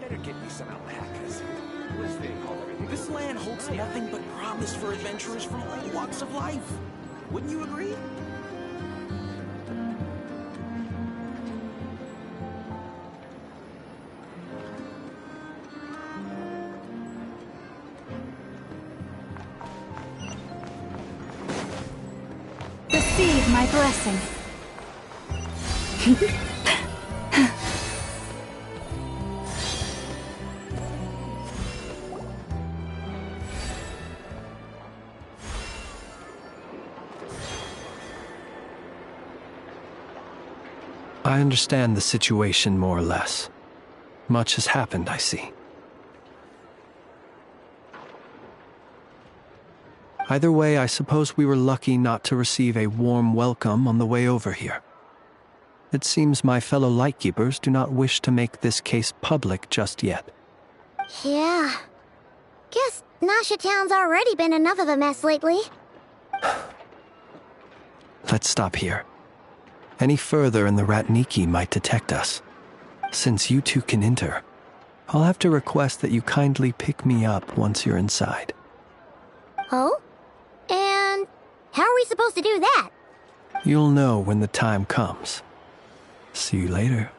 Better get me some alpacas. What is they call everything? This land holds nothing but promise for adventurers from all walks of life. Wouldn't you agree? Receive my blessing. I understand the situation more or less. Much has happened, I see. Either way, I suppose we were lucky not to receive a warm welcome on the way over here. It seems my fellow Lightkeepers do not wish to make this case public just yet. Yeah. Guess Nasha Town's already been enough of a mess lately. Let's stop here. Any further and the Ratniki might detect us. Since you two can enter, I'll have to request that you kindly pick me up once you're inside. Oh? And how are we supposed to do that? You'll know when the time comes. See you later.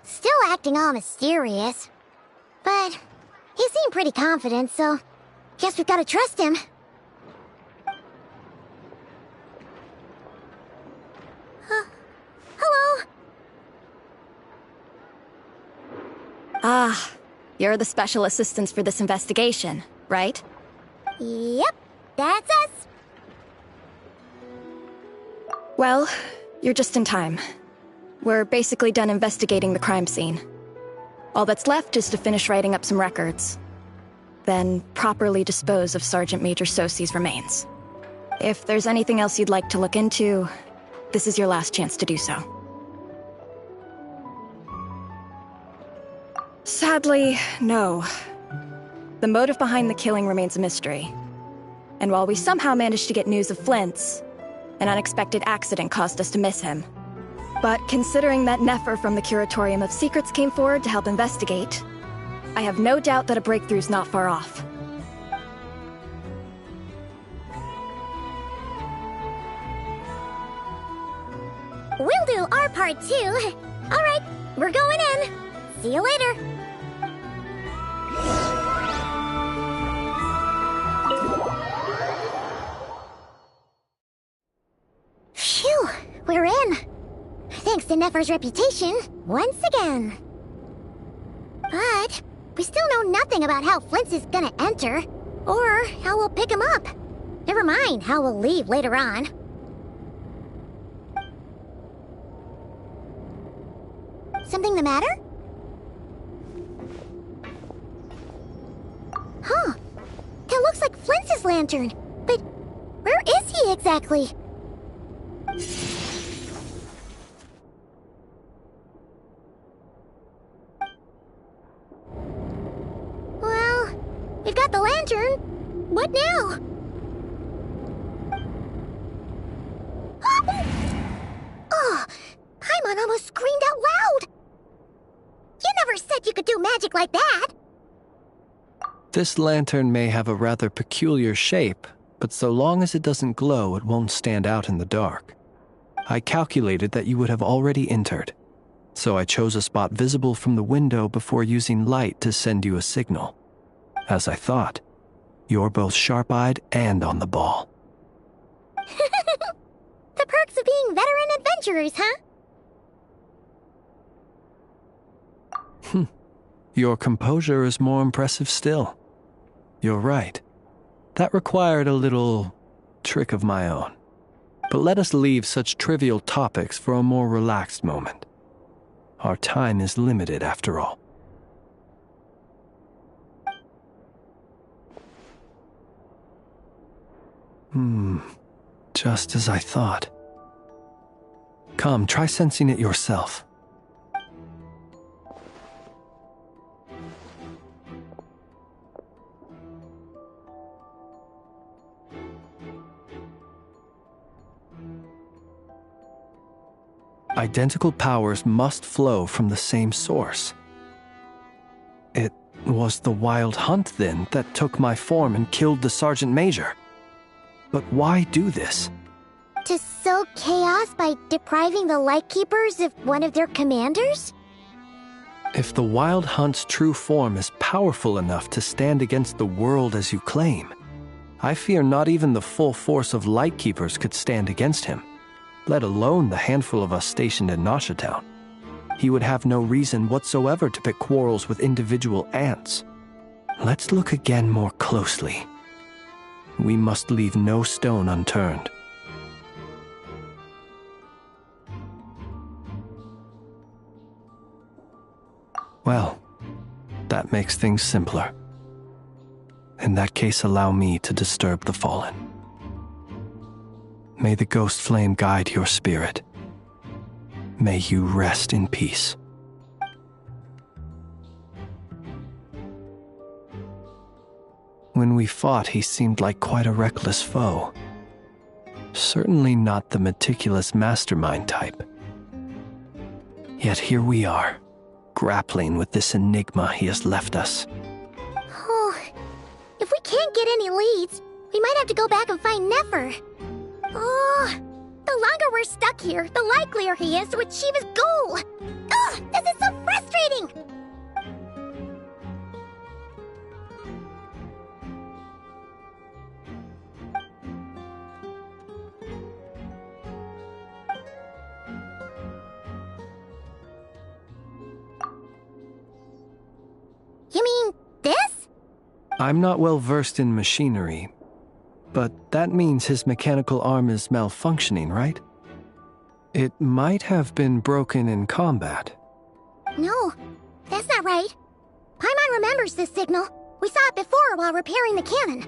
Still acting all mysterious. But he seemed pretty confident, so guess we've gotta trust him. Hello? Ah, you're the special assistants for this investigation, right? Yep, that's us. Well, you're just in time. We're basically done investigating the crime scene. All that's left is to finish writing up some records. Then properly dispose of Sergeant Major Sosi's remains. If there's anything else you'd like to look into, this is your last chance to do so. Sadly, no. The motive behind the killing remains a mystery. And while we somehow managed to get news of Flint's, an unexpected accident caused us to miss him. But considering that Nefer from the Curatorium of Secrets came forward to help investigate, I have no doubt that a breakthrough's not far off. We'll do our part too. Alright, we're going in. See you later. Phew, we're in. Thanks to Nefer's reputation, once again. But we still know nothing about how Flint's is gonna enter, or how we'll pick him up. Never mind how we'll leave later on. Something the matter? Huh. That looks like Flint's lantern. But where is he exactly? Well, we've got the lantern. What now? Oh, Paimon almost screamed out loud. You never said you could do magic like that. This lantern may have a rather peculiar shape, but so long as it doesn't glow, it won't stand out in the dark. I calculated that you would have already entered, so I chose a spot visible from the window before using light to send you a signal. As I thought, you're both sharp-eyed and on the ball. The perks of being veteran adventurers, huh? Your composure is more impressive still. You're right. That required a little trick of my own. But let us leave such trivial topics for a more relaxed moment. Our time is limited, after all. Just as I thought. Come, try sensing it yourself. Identical powers must flow from the same source. It was the Wild Hunt, then, that took my form and killed the Sergeant Major. But why do this? To sow chaos by depriving the Lightkeepers of one of their commanders? If the Wild Hunt's true form is powerful enough to stand against the world as you claim, I fear not even the full force of Lightkeepers could stand against him, let alone the handful of us stationed in Nashatown. He would have no reason whatsoever to pick quarrels with individual ants. Let's look again more closely. We must leave no stone unturned. Well, that makes things simpler. In that case, allow me to disturb the fallen. May the ghost flame guide your spirit. May you rest in peace. When we fought, he seemed like quite a reckless foe. Certainly not the meticulous mastermind type. Yet here we are, grappling with this enigma he has left us. Oh, if we can't get any leads, we might have to go back and find Nefer. Oh, the longer we're stuck here, the likelier he is to achieve his goal. Ugh, this is so frustrating! You mean this? I'm not well versed in machinery, but that means his mechanical arm is malfunctioning, right? It might have been broken in combat. No, that's not right. Paimon remembers this signal. We saw it before while repairing the cannon.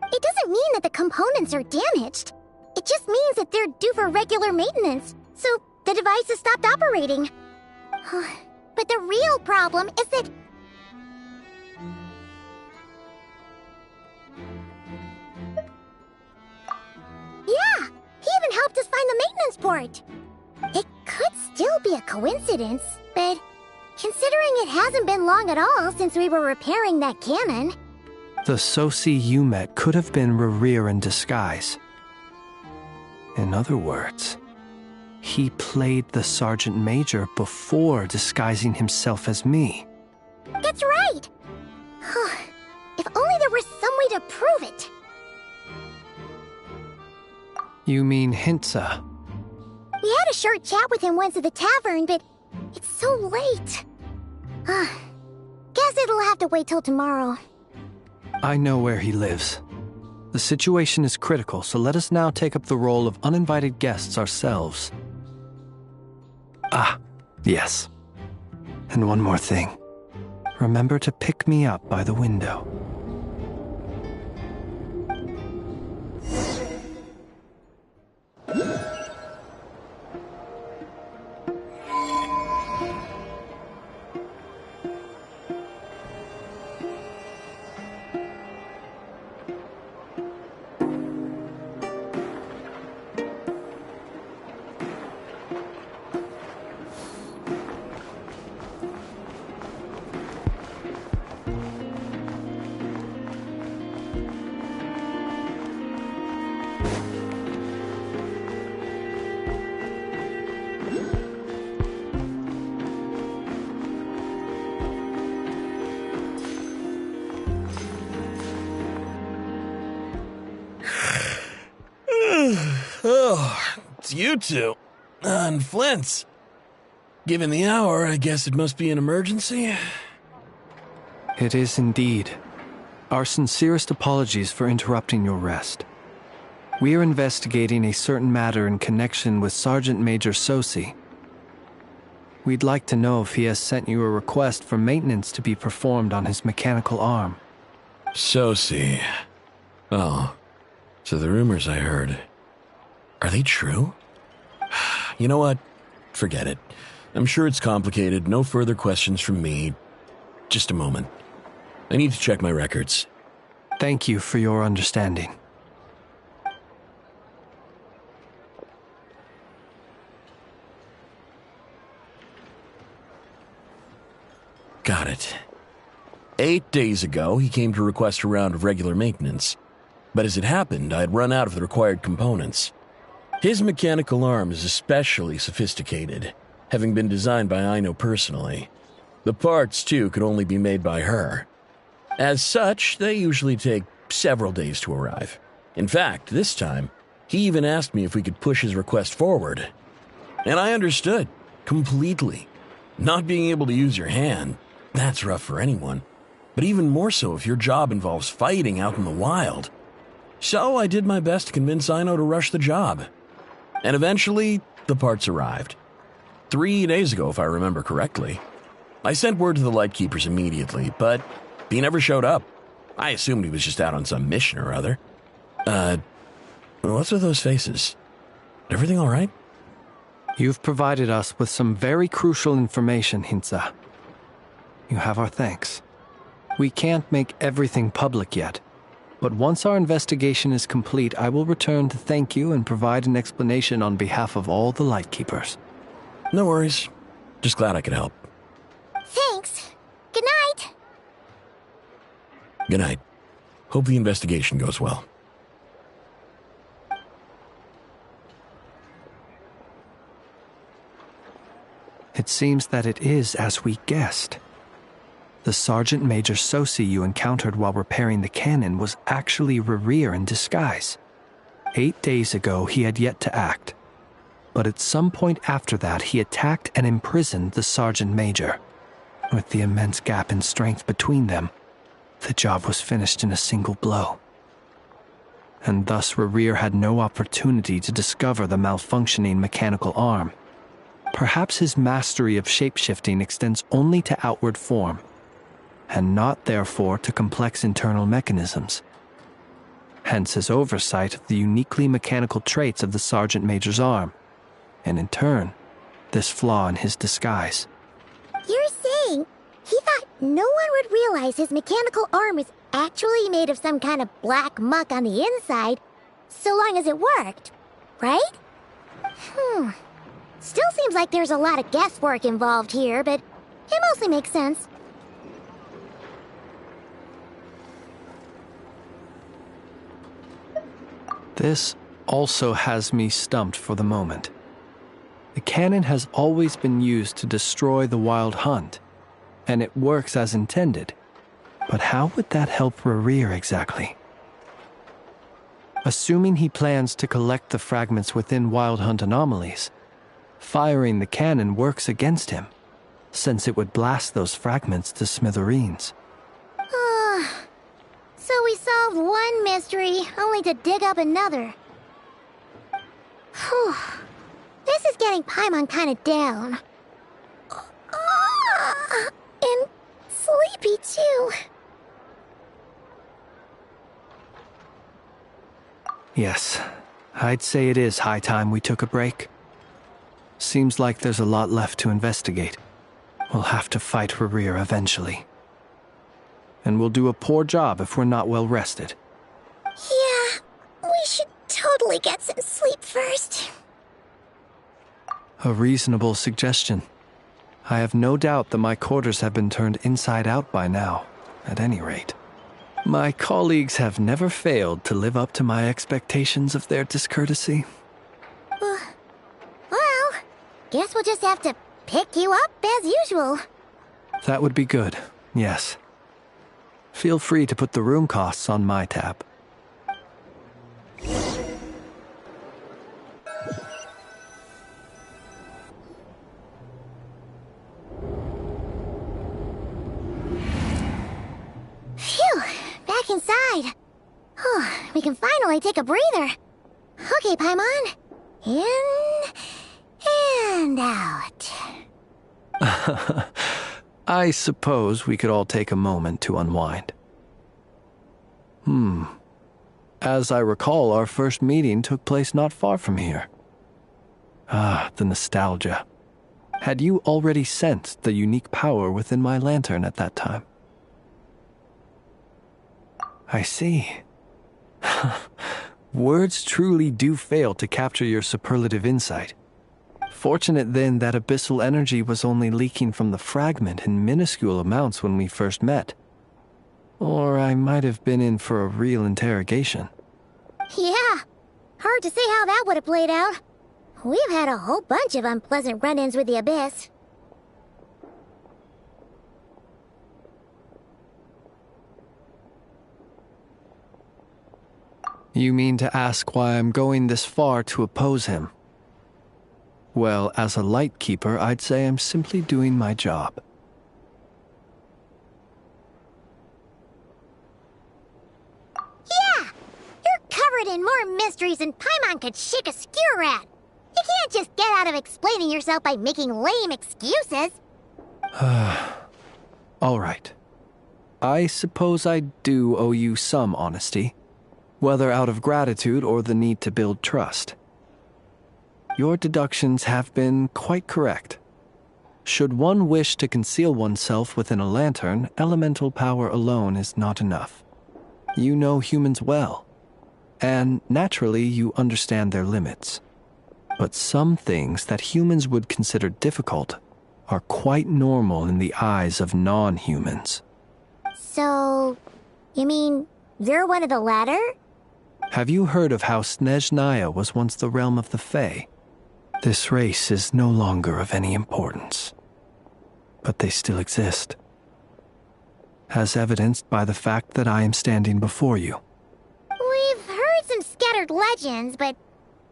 It doesn't mean that the components are damaged. It just means that they're due for regular maintenance, so the device has stopped operating. But the real problem is that... Yeah, he even helped us find the maintenance port. It could still be a coincidence, but considering it hasn't been long at all since we were repairing that cannon... The Sosi you met could have been Rerir in disguise. In other words, he played the Sergeant Major before disguising himself as me. That's right! If only there was some way to prove it. You mean Hintsa? We had a short chat with him once at the tavern, but it's so late. Guess it'll have to wait till tomorrow. I know where he lives. The situation is critical, so let us now take up the role of uninvited guests ourselves. Ah, yes. And one more thing. Remember to pick me up by the window. Oh, it's you two. And Flint's. Given the hour, I guess it must be an emergency. It is indeed. Our sincerest apologies for interrupting your rest. We are investigating a certain matter in connection with Sergeant Major Sosi. We'd like to know if he has sent you a request for maintenance to be performed on his mechanical arm. Sosi. Oh, so the rumors I heard, are they true? You know what? Forget it. I'm sure it's complicated. No further questions from me. Just a moment. I need to check my records. Thank you for your understanding. Got it. 8 days ago, he came to request a round of regular maintenance. But as it happened, I had run out of the required components. His mechanical arm is especially sophisticated, having been designed by Aino personally. The parts, too, could only be made by her. As such, they usually take several days to arrive. In fact, this time, he even asked me if we could push his request forward. And I understood, completely. Not being able to use your hand, that's rough for anyone. But even more so if your job involves fighting out in the wild. So I did my best to convince Aino to rush the job. And eventually, the parts arrived. 3 days ago, if I remember correctly. I sent word to the Lightkeepers immediately, but he never showed up. I assumed he was just out on some mission or other. What's with those faces? Everything all right? You've provided us with some very crucial information, Hintsa. You have our thanks. We can't make everything public yet, but once our investigation is complete, I will return to thank you and provide an explanation on behalf of all the Lightkeepers. No worries. Just glad I could help. Thanks. Good night. Good night. Hope the investigation goes well. It seems that it is as we guessed. The Sergeant Major Sosi you encountered while repairing the cannon was actually Rerir in disguise. 8 days ago, he had yet to act. But at some point after that, he attacked and imprisoned the Sergeant Major. With the immense gap in strength between them, the job was finished in a single blow. And thus Rerir had no opportunity to discover the malfunctioning mechanical arm. Perhaps his mastery of shapeshifting extends only to outward form, and not therefore to complex internal mechanisms. Hence his oversight of the uniquely mechanical traits of the Sergeant Major's arm, and in turn, this flaw in his disguise. You're saying he thought no one would realize his mechanical arm is actually made of some kind of black muck on the inside, so long as it worked, right? Still seems like there's a lot of guesswork involved here, but it mostly makes sense. This also has me stumped for the moment. The cannon has always been used to destroy the Wild Hunt, and it works as intended. But how would that help Rerir exactly? Assuming he plans to collect the fragments within Wild Hunt anomalies, firing the cannon works against him, since it would blast those fragments to smithereens. So we solved one mystery, only to dig up another. Whew. This is getting Paimon kind of down. And sleepy, too. Yes, I'd say it is high time we took a break. Seems like there's a lot left to investigate. We'll have to fight Rerir eventually. And we'll do a poor job if we're not well rested. Yeah, we should totally get some sleep first. A reasonable suggestion. I have no doubt that my quarters have been turned inside out by now, at any rate. My colleagues have never failed to live up to my expectations of their discourtesy. Well, guess we'll just have to pick you up as usual. That would be good, yes. Feel free to put the room costs on my tab. Phew, back inside. We can finally take a breather. Okay, Paimon. In and out. I suppose we could all take a moment to unwind. As I recall, our first meeting took place not far from here. Ah, the nostalgia. Had you already sensed the unique power within my lantern at that time? I see. Words truly do fail to capture your superlative insight. Fortunate then that abyssal energy was only leaking from the fragment in minuscule amounts when we first met. Or I might have been in for a real interrogation. Yeah, hard to say how that would have played out. We've had a whole bunch of unpleasant run-ins with the Abyss. You mean to ask why I'm going this far to oppose him? Well, as a light keeper, I'd say I'm simply doing my job. Yeah! You're covered in more mysteries than Paimon could shake a skewer at. You can't just get out of explaining yourself by making lame excuses. All right. I suppose I do owe you some honesty, whether out of gratitude or the need to build trust. Your deductions have been quite correct. Should one wish to conceal oneself within a lantern, elemental power alone is not enough. You know humans well, and naturally you understand their limits. But some things that humans would consider difficult are quite normal in the eyes of non-humans. So, you mean you're one of the latter? Have you heard of how Snezhnaya was once the realm of the Fae? This race is no longer of any importance, but they still exist, as evidenced by the fact that I am standing before you. We've heard some scattered legends, but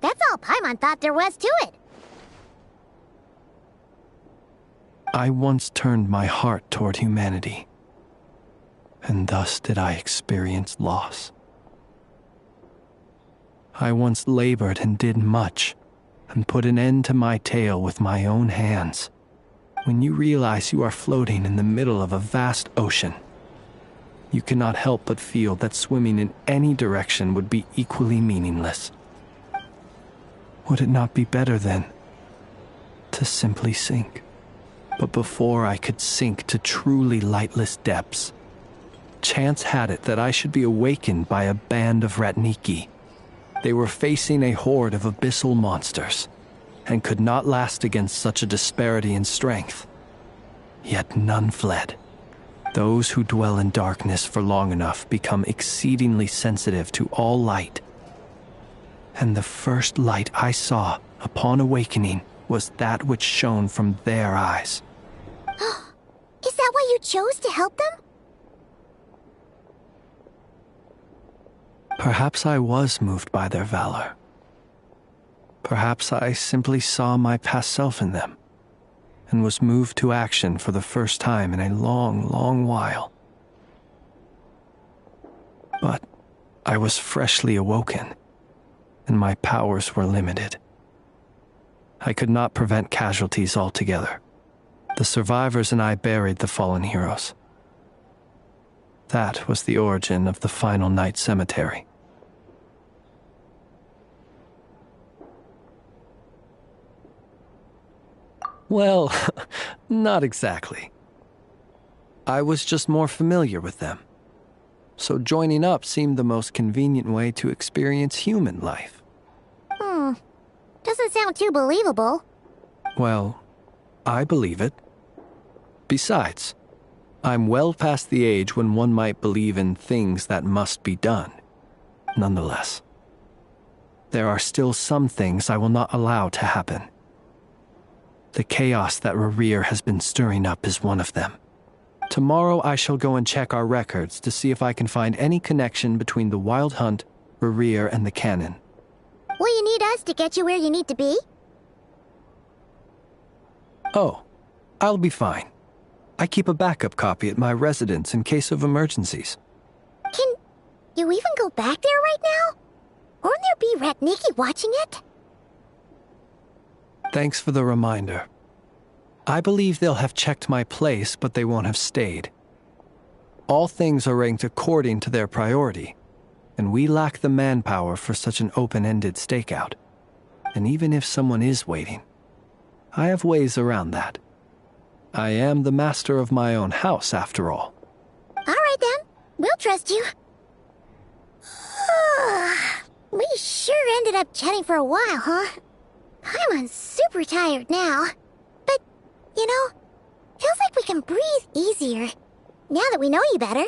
that's all Paimon thought there was to it. I once turned my heart toward humanity, and thus did I experience loss. I once labored and did much, and put an end to my tale with my own hands. When you realize you are floating in the middle of a vast ocean, you cannot help but feel that swimming in any direction would be equally meaningless. Would it not be better, then, to simply sink? But before I could sink to truly lightless depths, chance had it that I should be awakened by a band of Ratniki. They were facing a horde of abyssal monsters, and could not last against such a disparity in strength. Yet none fled. Those who dwell in darkness for long enough become exceedingly sensitive to all light. And the first light I saw upon awakening was that which shone from their eyes. Is that why you chose to help them? Perhaps I was moved by their valor. Perhaps I simply saw my past self in them, and was moved to action for the first time in a long, long while. But I was freshly awoken, and my powers were limited. I could not prevent casualties altogether. The survivors and I buried the fallen heroes. That was the origin of the Final Night Cemetery. Well, not exactly. I was just more familiar with them, so joining up seemed the most convenient way to experience human life. Doesn't sound too believable. Well, I believe it. Besides, I'm well past the age when one might believe in things that must be done. Nonetheless, there are still some things I will not allow to happen. The chaos that Rerir has been stirring up is one of them. Tomorrow I shall go and check our records to see if I can find any connection between the Wild Hunt, Rerir, and the Canon. Will you need us to get you where you need to be? Oh, I'll be fine. I keep a backup copy at my residence in case of emergencies. Can you even go back there right now? Won't there be Ratniki watching it? Thanks for the reminder. I believe they'll have checked my place, but they won't have stayed. All things are ranked according to their priority, and we lack the manpower for such an open-ended stakeout. And even if someone is waiting, I have ways around that. I am the master of my own house, after all. All right, then. We'll trust you. We sure ended up chatting for a while, huh? Paimon's super tired now. But, you know, feels like we can breathe easier. Now that we know you better.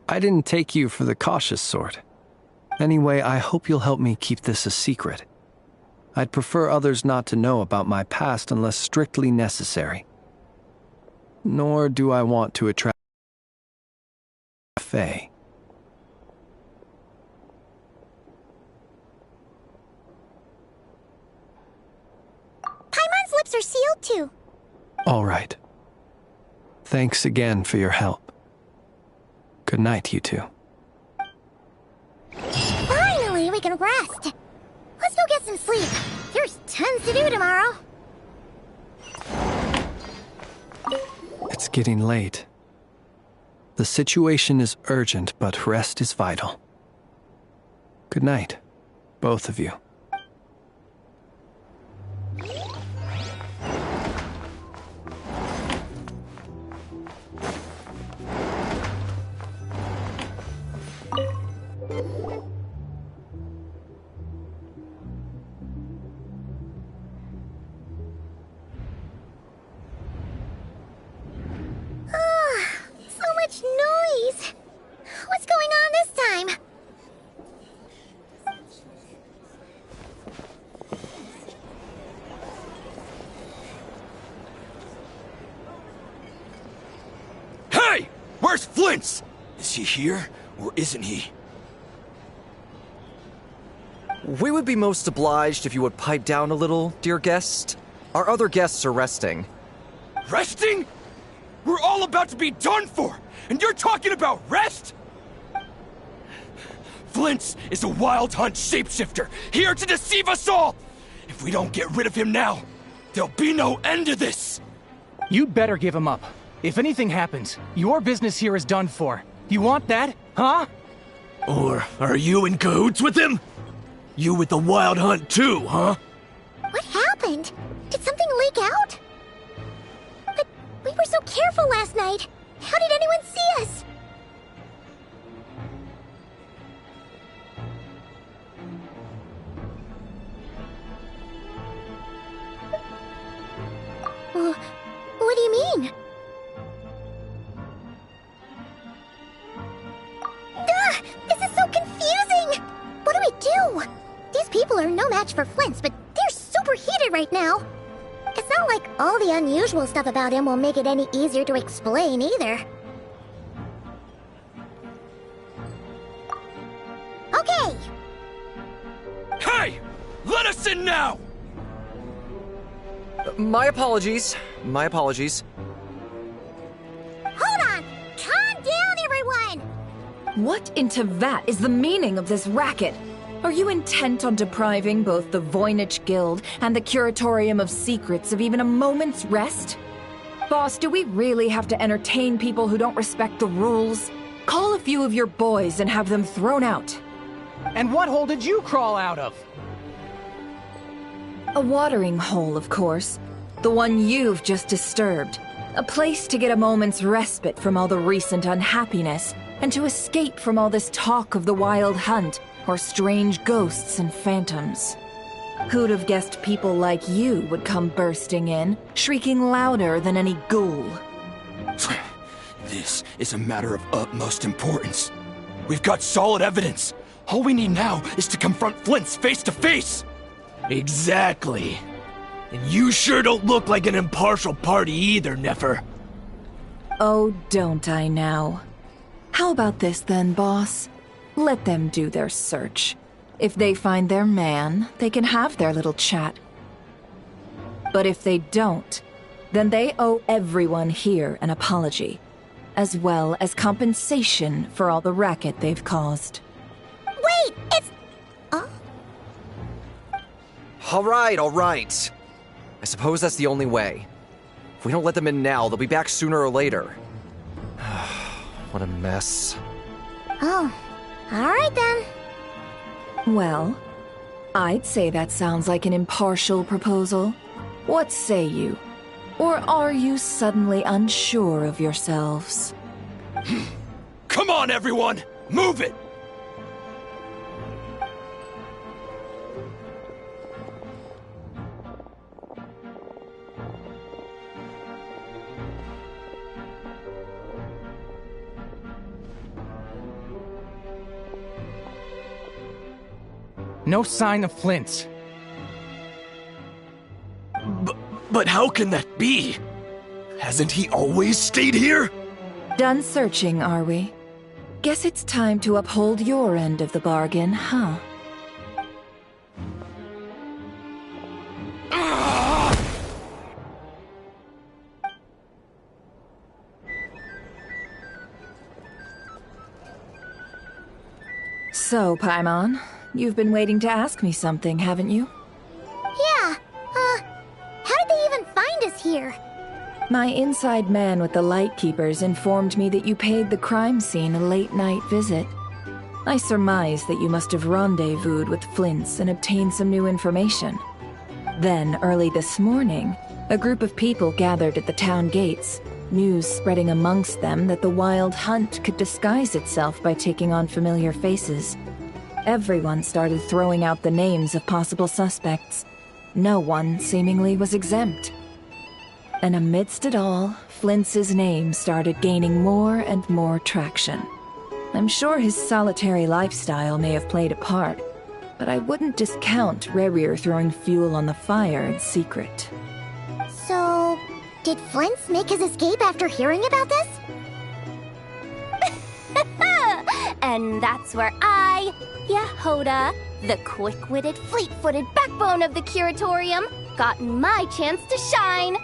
I didn't take you for the cautious sort. Anyway, I hope you'll help me keep this a secret. I'd prefer others not to know about my past unless strictly necessary. Nor do I want to attract Faye. Paimon's lips are sealed too. All right. Thanks again for your help. Good night, you two. Finally, we can rest. Let's go get some sleep. There's tons to do tomorrow. It's getting late. The situation is urgent, but rest is vital. Good night, both of you. Noise! What's going on this time? Hey! Where's Flint's? Is he here, or isn't he? We would be most obliged if you would pipe down a little, dear guest. Our other guests are resting. Resting? We're all about to be done for, and you're talking about rest? Flint's is a wild hunt shapeshifter, here to deceive us all! If we don't get rid of him now, there'll be no end to this! You'd better give him up. If anything happens, your business here is done for. You want that, huh? Or are you in cahoots with him? You with the wild hunt too, huh? What happened? Did something leak out? But we were so careful last night. How did anyone see us? What do you mean? This is so confusing! What do we do? These people are no match for Flint's, but they're super heated right now. It's not like all the unusual stuff about him will make it any easier to explain either. Okay! Hey! Let us in now! My apologies. My apologies. Hold on! Calm down, everyone! What in Tevat is the meaning of this racket? Are you intent on depriving both the Voynich Guild and the Curatorium of Secrets of even a moment's rest? Boss, do we really have to entertain people who don't respect the rules? Call a few of your boys and have them thrown out. And what hole did you crawl out of? A watering hole, of course. The one you've just disturbed. A place to get a moment's respite from all the recent unhappiness, and to escape from all this talk of the wild hunt, or strange ghosts and phantoms. Who'd have guessed people like you would come bursting in, shrieking louder than any ghoul? This is a matter of utmost importance. We've got solid evidence. All we need now is to confront Flint's face to face. Exactly. And you sure don't look like an impartial party either, Nefer. Oh, don't I now? How about this then, boss? Let them do their search. If they find their man, they can have their little chat. But if they don't, then they owe everyone here an apology, as well as compensation for all the racket they've caused. Wait, it's... Oh? All right. I suppose that's the only way. If we don't let them in now, they'll be back sooner or later. What a mess. Oh, alright then. Well, I'd say that sounds like an impartial proposal. What say you? Or are you suddenly unsure of yourselves? Come on, everyone! Move it! No sign of Flint's. But how can that be? Hasn't he always stayed here? Done searching, are we? Guess it's time to uphold your end of the bargain, huh? So, Paimon, you've been waiting to ask me something, haven't you? Yeah, how did they even find us here? My inside man with the Lightkeepers informed me that you paid the crime scene a late-night visit. I surmise that you must have rendezvoused with Flint's and obtained some new information. Then, early this morning, a group of people gathered at the town gates, news spreading amongst them that the Wild Hunt could disguise itself by taking on familiar faces. Everyone started throwing out the names of possible suspects. No one, seemingly, was exempt. And amidst it all, Flint's name started gaining more and more traction. I'm sure his solitary lifestyle may have played a part, but I wouldn't discount Rerir throwing fuel on the fire in secret. So, did Flint's make his escape after hearing about this? And that's where I, Yehoda, the quick-witted, fleet-footed backbone of the Curatorium, got my chance to shine.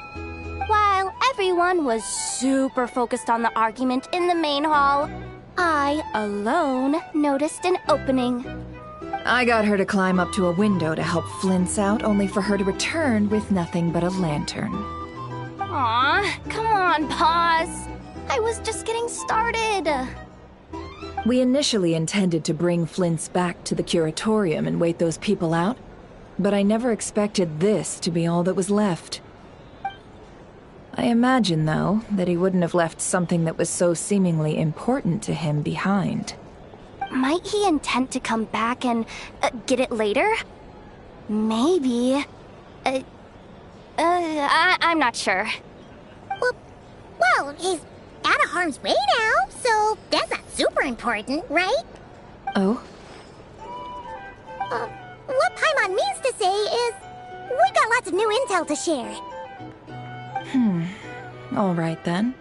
While everyone was super focused on the argument in the main hall, I alone noticed an opening. I got her to climb up to a window to help Flint's out, only for her to return with nothing but a lantern. Aw, come on, Paz. I was just getting started. We initially intended to bring Flint's back to the Curatorium and wait those people out, but I never expected this to be all that was left. I imagine, though, that he wouldn't have left something that was so seemingly important to him behind. Might he intend to come back and get it later? Maybe. I'm not sure. Well, he's out of harm's way now, so that's not super important, right? Oh? What Paimon means to say is, we got lots of new intel to share. All right then.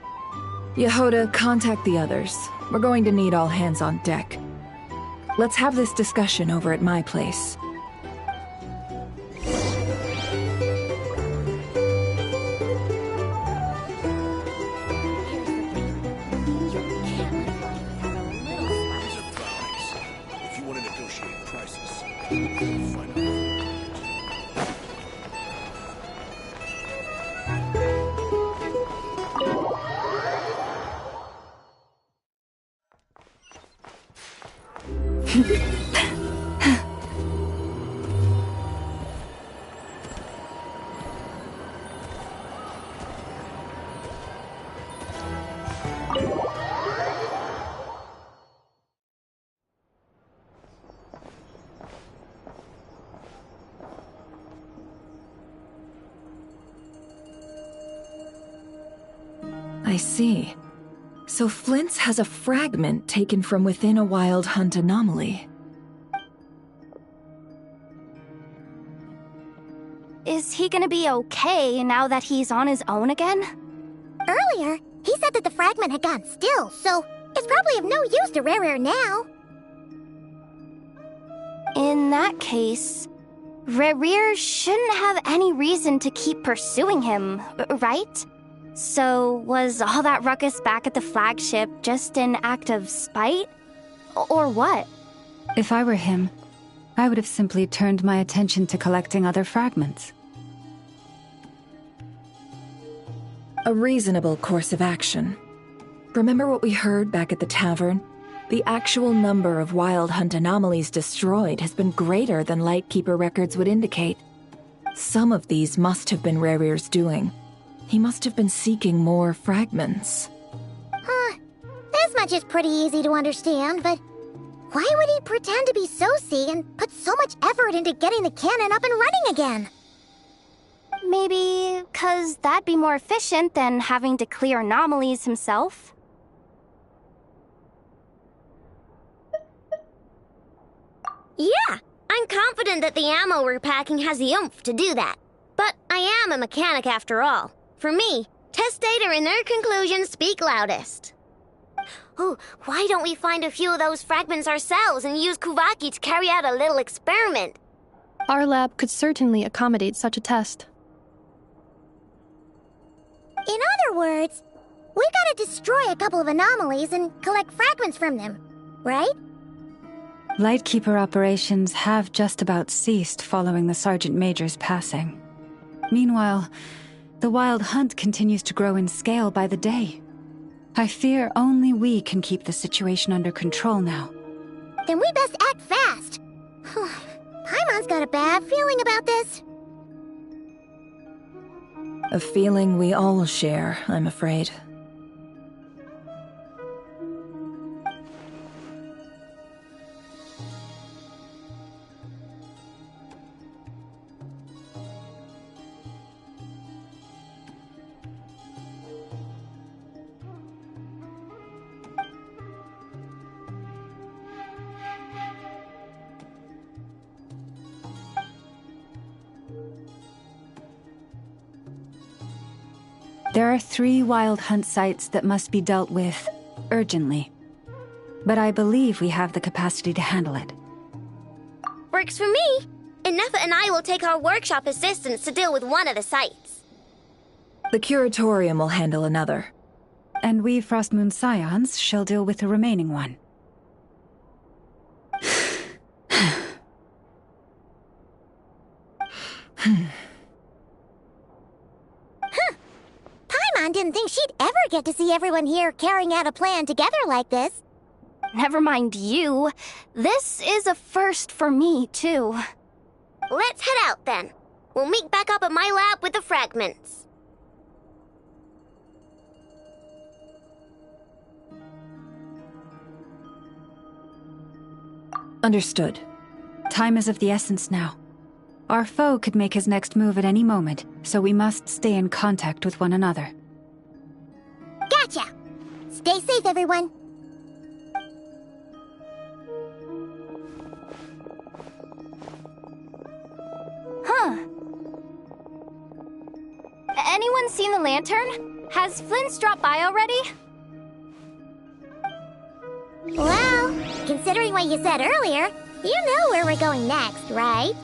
Yehoda, contact the others. We're going to need all hands on deck. Let's have this discussion over at my place. If you want to negotiate prices, find out. I see. So Flint's has a fragment taken from within a Wild Hunt anomaly. Is he gonna be okay now that he's on his own again? Earlier, he said that the fragment had gone still, so it's probably of no use to Rerir now. In that case, Rerir shouldn't have any reason to keep pursuing him, right? So, was all that ruckus back at the flagship just an act of spite? Or what? If I were him, I would have simply turned my attention to collecting other fragments. A reasonable course of action. Remember what we heard back at the tavern? The actual number of Wild Hunt anomalies destroyed has been greater than Lightkeeper records would indicate. Some of these must have been Rerir's doing. He must have been seeking more fragments. This much is pretty easy to understand, but why would he pretend to be Soci and put so much effort into getting the cannon up and running again? Maybe 'cause that'd be more efficient than having to clear anomalies himself. Yeah, I'm confident confident that the ammo we're packing has the oomph to do that. But I am a mechanic after all. For me, test data and their conclusions speak loudest. Ooh, why don't we find a few of those fragments ourselves and use Kuvaki to carry out a little experiment? Our lab could certainly accommodate such a test. In other words, we gotta destroy a couple of anomalies and collect fragments from them, right? Lightkeeper operations have just about ceased following the Sergeant Major's passing. Meanwhile, the Wild Hunt continues to grow in scale by the day. I fear only we can keep the situation under control now. Then we best act fast. Paimon's got a bad feeling about this. A feeling we all share, I'm afraid. There are 3 Wild Hunt sites that must be dealt with urgently. But I believe we have the capacity to handle it. Works for me. Nefa and I will take our workshop assistants to deal with one of the sites. The Curatorium will handle another. And we Frostmoon Scions shall deal with the remaining one. Paimon didn't think she'd ever get to see everyone here carrying out a plan together like this. Never mind you. This is a first for me, too. Let's head out, then. We'll meet back up at my lab with the fragments. Understood. Time is of the essence now. Our foe could make his next move at any moment, so we must stay in contact with one another. Gotcha! Stay safe, everyone. Huh. Anyone seen the lantern? Has Flint's dropped by already? Well, considering what you said earlier, you know where we're going next, right?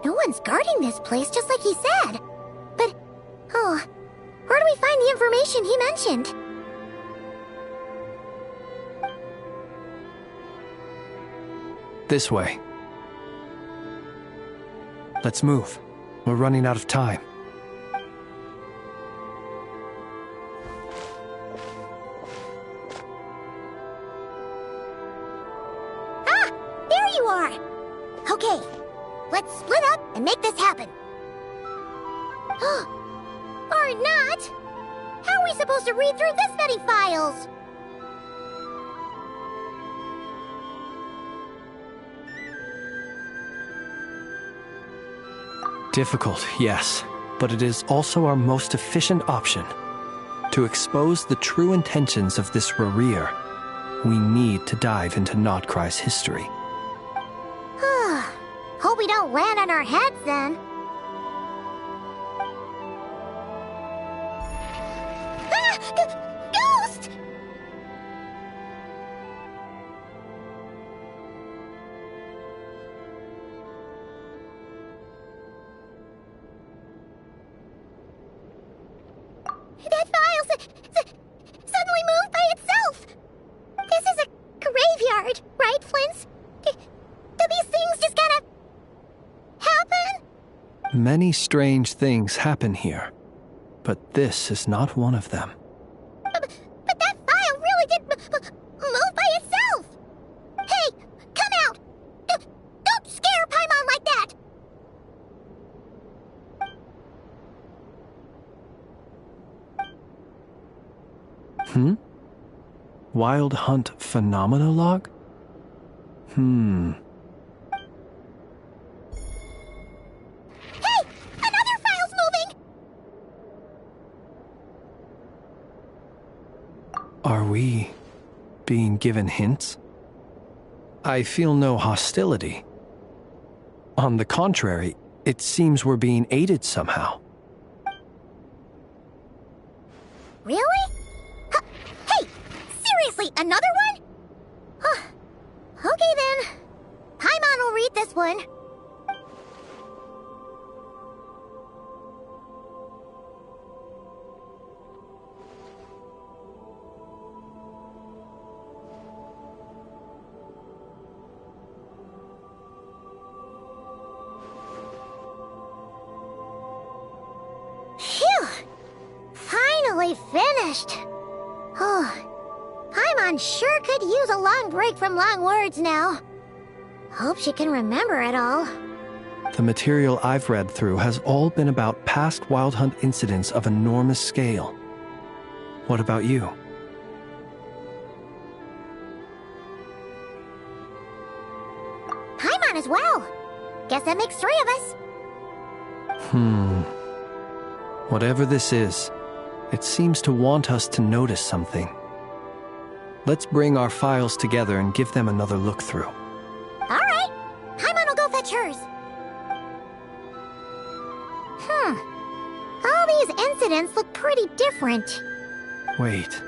No one's guarding this place, just like he said. But, where do we find the information he mentioned? This way. Let's move. We're running out of time. Ah! There you are! Okay, let's split up and make this happen. Or not! How are we supposed to read through this many files? Difficult, yes, but it is also our most efficient option. To expose the true intentions of this Rereer, we need to dive into Notcry's history. Hope we don't land on our heads then. Ghost! That file suddenly moved by itself. This is a graveyard, right, Flint's? Do these things just kind of happen? Many strange things happen here, but this is not one of them. But that file really did move by itself! Hey, come out! Don't scare Paimon like that! Wild Hunt Phenomena Log? Hey! Another file's moving! Are we being given hints? I feel no hostility. On the contrary, it seems we're being aided somehow. Really? Hey! Seriously, another one? Okay then. Paimon will read this one. Phew! Finally finished. Paimon sure could use a long break from long words now. Hope she can remember it all. The material I've read through has all been about past Wild Hunt incidents of enormous scale. What about you? Paimon as well. Guess that makes 3 of us. Whatever this is, it seems to want us to notice something. Let's bring our files together and give them another look through. All right. Paimon will go fetch hers. All these incidents look pretty different. Wait.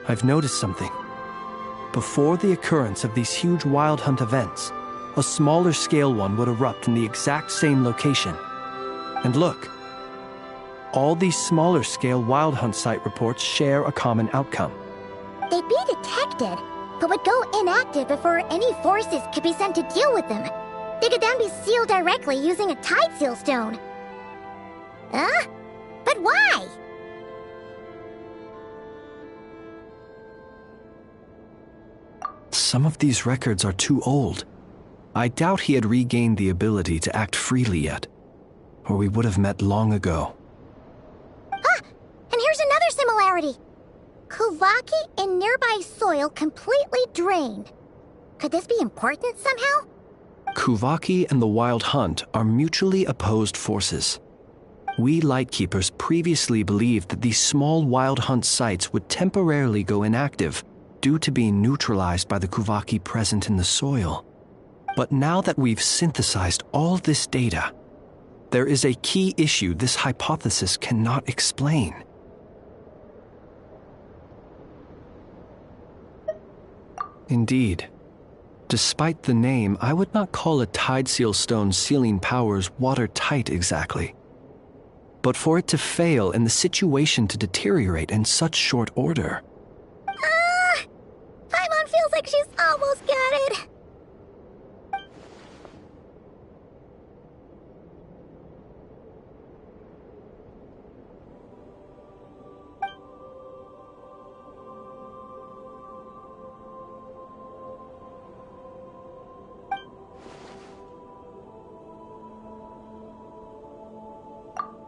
I've noticed something. Before the occurrence of these huge Wild Hunt events, a smaller scale one would erupt in the exact same location. And look. All these smaller scale Wild Hunt site reports share a common outcome. They'd be detected, but would go inactive before any forces could be sent to deal with them. They could then be sealed directly using a tide seal stone. But why? Some of these records are too old. I doubt he had regained the ability to act freely yet, or we would have met long ago. And here's another similarity. Kuvaki and nearby soil completely drained. Could this be important somehow? Kuvaki and the Wild Hunt are mutually opposed forces. We Lightkeepers previously believed that these small wild hunt sites would temporarily go inactive due to being neutralized by the Kuvaki present in the soil. But now that we've synthesized all this data, there is a key issue this hypothesis cannot explain. Indeed. Despite the name, I would not call a Tideseal Stone's sealing powers watertight exactly. But for it to fail and the situation to deteriorate in such short order... Paimon feels like she's almost got it.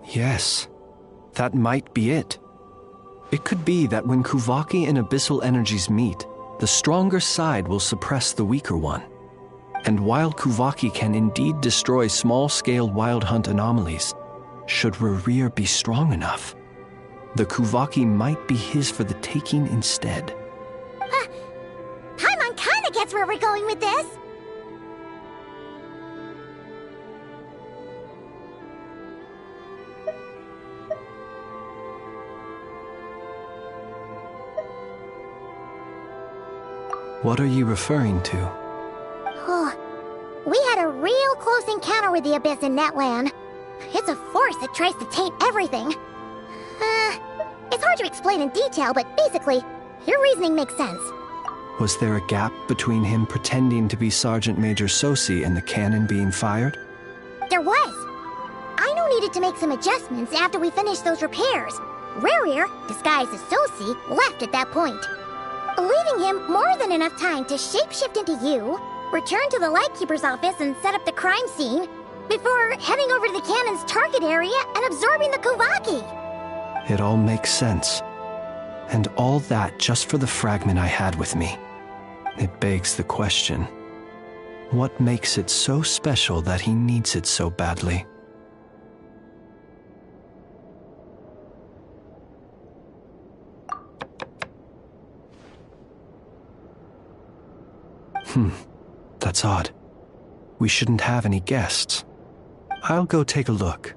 Yes, that might be it. It could be that when Kuvaki and abyssal energies meet, the stronger side will suppress the weaker one. And while Kuvaki can indeed destroy small-scale wild hunt anomalies, should Rerir be strong enough, the Kuvaki might be his for the taking instead. Paimon kinda gets where we're going with this. What are you referring to? We had a real close encounter with the Abyss in Netland. It's a force that tries to taint everything. It's hard to explain in detail, but basically, your reasoning makes sense. Was there a gap between him pretending to be Sergeant Major Sosi and the cannon being fired? There was. Aino needed to make some adjustments after we finished those repairs. Rerir, disguised as Sosi, left at that point, leaving him more than enough time to shapeshift into you, return to the Lightkeeper's office and set up the crime scene, before heading over to the cannon's target area and absorbing the Kuvaki. It all makes sense. And all that just for the fragment I had with me. It begs the question, what makes it so special that he needs it so badly? That's odd. We shouldn't have any guests. I'll go take a look.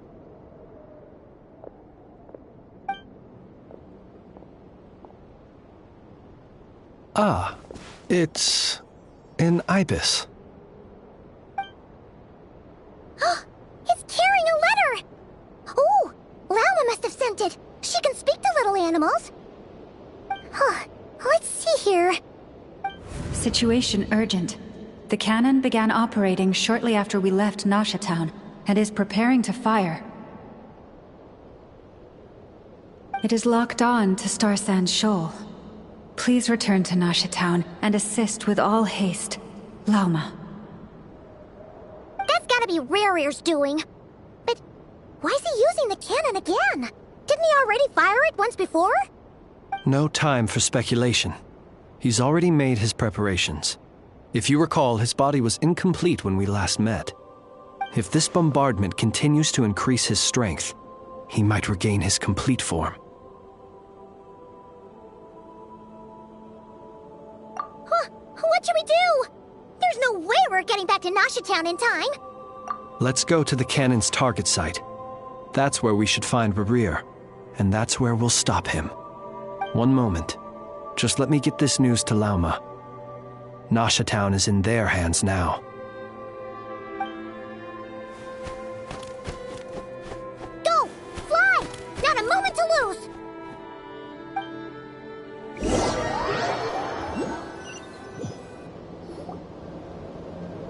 Ah, it's an ibis. It's carrying a letter! Ooh, Lauma must have sent it. She can speak to little animals. Let's see here. Situation urgent. The cannon began operating shortly after we left Nasha Town and is preparing to fire. It is locked on to Star Sand Shoal. Please return to Nasha Town and assist with all haste. Lauma. That's gotta be Rerir's doing. But why is he using the cannon again? Didn't he already fire it once before? No time for speculation. He's already made his preparations. If you recall, his body was incomplete when we last met. If this bombardment continues to increase his strength, he might regain his complete form. What should we do? There's no way we're getting back to Nasha Town in time. Let's go to the cannon's target site. That's where we should find Rerir, and that's where we'll stop him. One moment. Just let me get this news to Lauma. Nasha Town is in their hands now. Go! Fly! Not a moment to lose!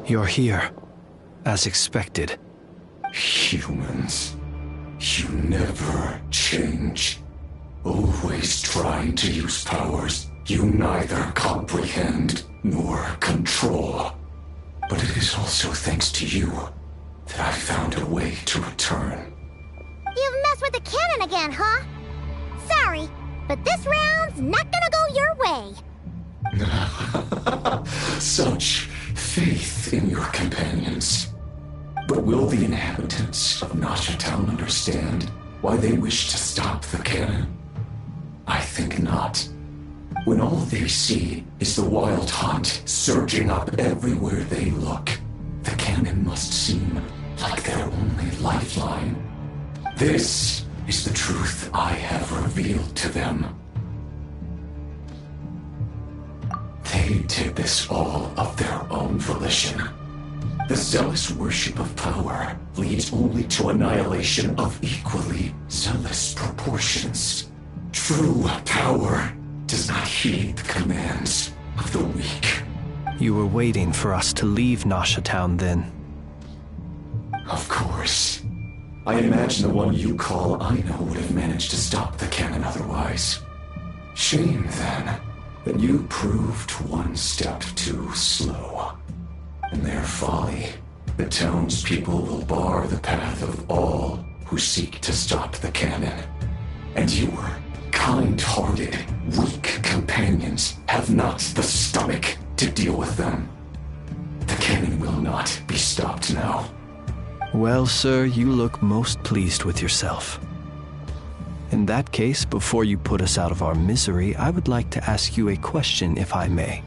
You're here, as expected. Humans, you never change. Always trying to use powers you neither comprehend nor control. But it is also thanks to you that I found a way to return. You've messed with the cannon again, huh? Sorry, but this round's not gonna go your way. Such faith in your companions. But will the inhabitants of Nasha Town understand why they wish to stop the cannon? I think not. When all they see is the wild hunt surging up everywhere they look, the cannon must seem like their only lifeline. This is the truth I have revealed to them. They did this all of their own volition. The zealous worship of power leads only to annihilation of equally zealous proportions. True power does not heed the commands of the weak. You were waiting for us to leave Nasha Town then. Of course. I imagine the one you call Aino would have managed to stop the cannon otherwise. Shame, then, that you proved one step too slow. In their folly, the townspeople will bar the path of all who seek to stop the cannon. And your kind-hearted, weak companions have not the stomach to deal with them. The cannon will not be stopped now. Well, sir, you look most pleased with yourself. In that case, before you put us out of our misery, I would like to ask you a question, if I may.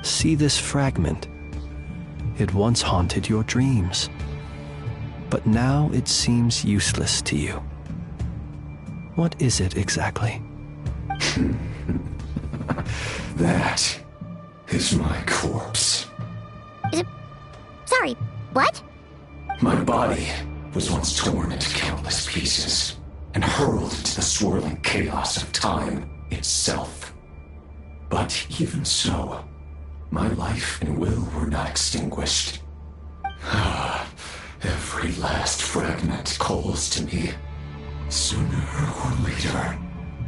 See this fragment? It once haunted your dreams, but now it seems useless to you. What is it exactly? That is my corpse. Sorry, what? My body was once torn into countless pieces and hurled into the swirling chaos of time itself. But even so, my life and will were not extinguished. Every last fragment calls to me. Sooner or later,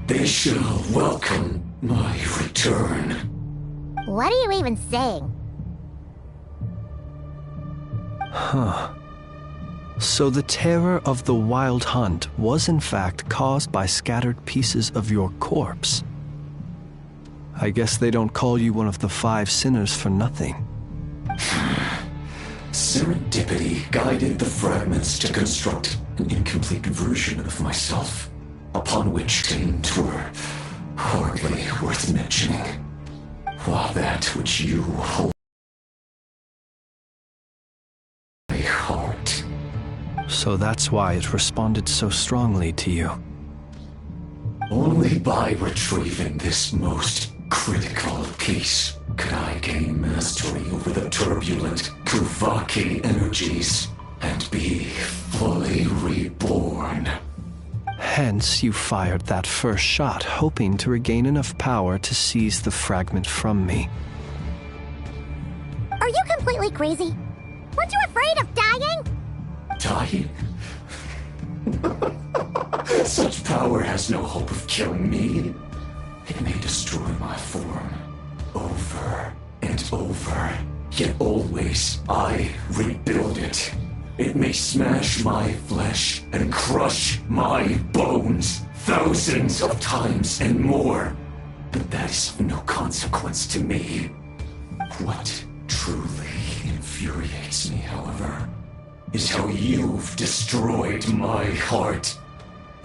they shall welcome my return. What are you even saying? Huh. So the terror of the wild hunt was in fact caused by scattered pieces of your corpse. I guess they don't call you one of the 5 sinners for nothing. Serendipity guided the fragments to construct an incomplete version of myself, upon which claims were hardly worth mentioning. While that which you hold my heart. So that's why it responded so strongly to you. Only by retrieving this most critical piece could I gain mastery over the turbulent Kuvaki energies and be fully reborn. Hence, you fired that first shot, hoping to regain enough power to seize the fragment from me. Are you completely crazy? Weren't you afraid of dying? Dying? Such power has no hope of killing me. It may destroy my form over and over, yet always I rebuild it. It may smash my flesh and crush my bones thousands of times and more, but that is of no consequence to me. What truly infuriates me, however, is how you've destroyed my heart.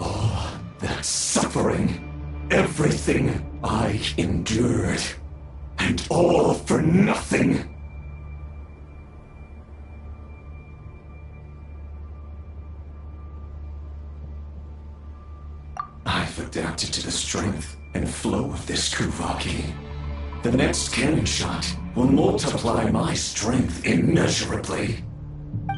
All that suffering, everything I endured, and all for nothing. I've adapted to the strength and flow of this Kuvaki. The next cannon shot will multiply my strength immeasurably.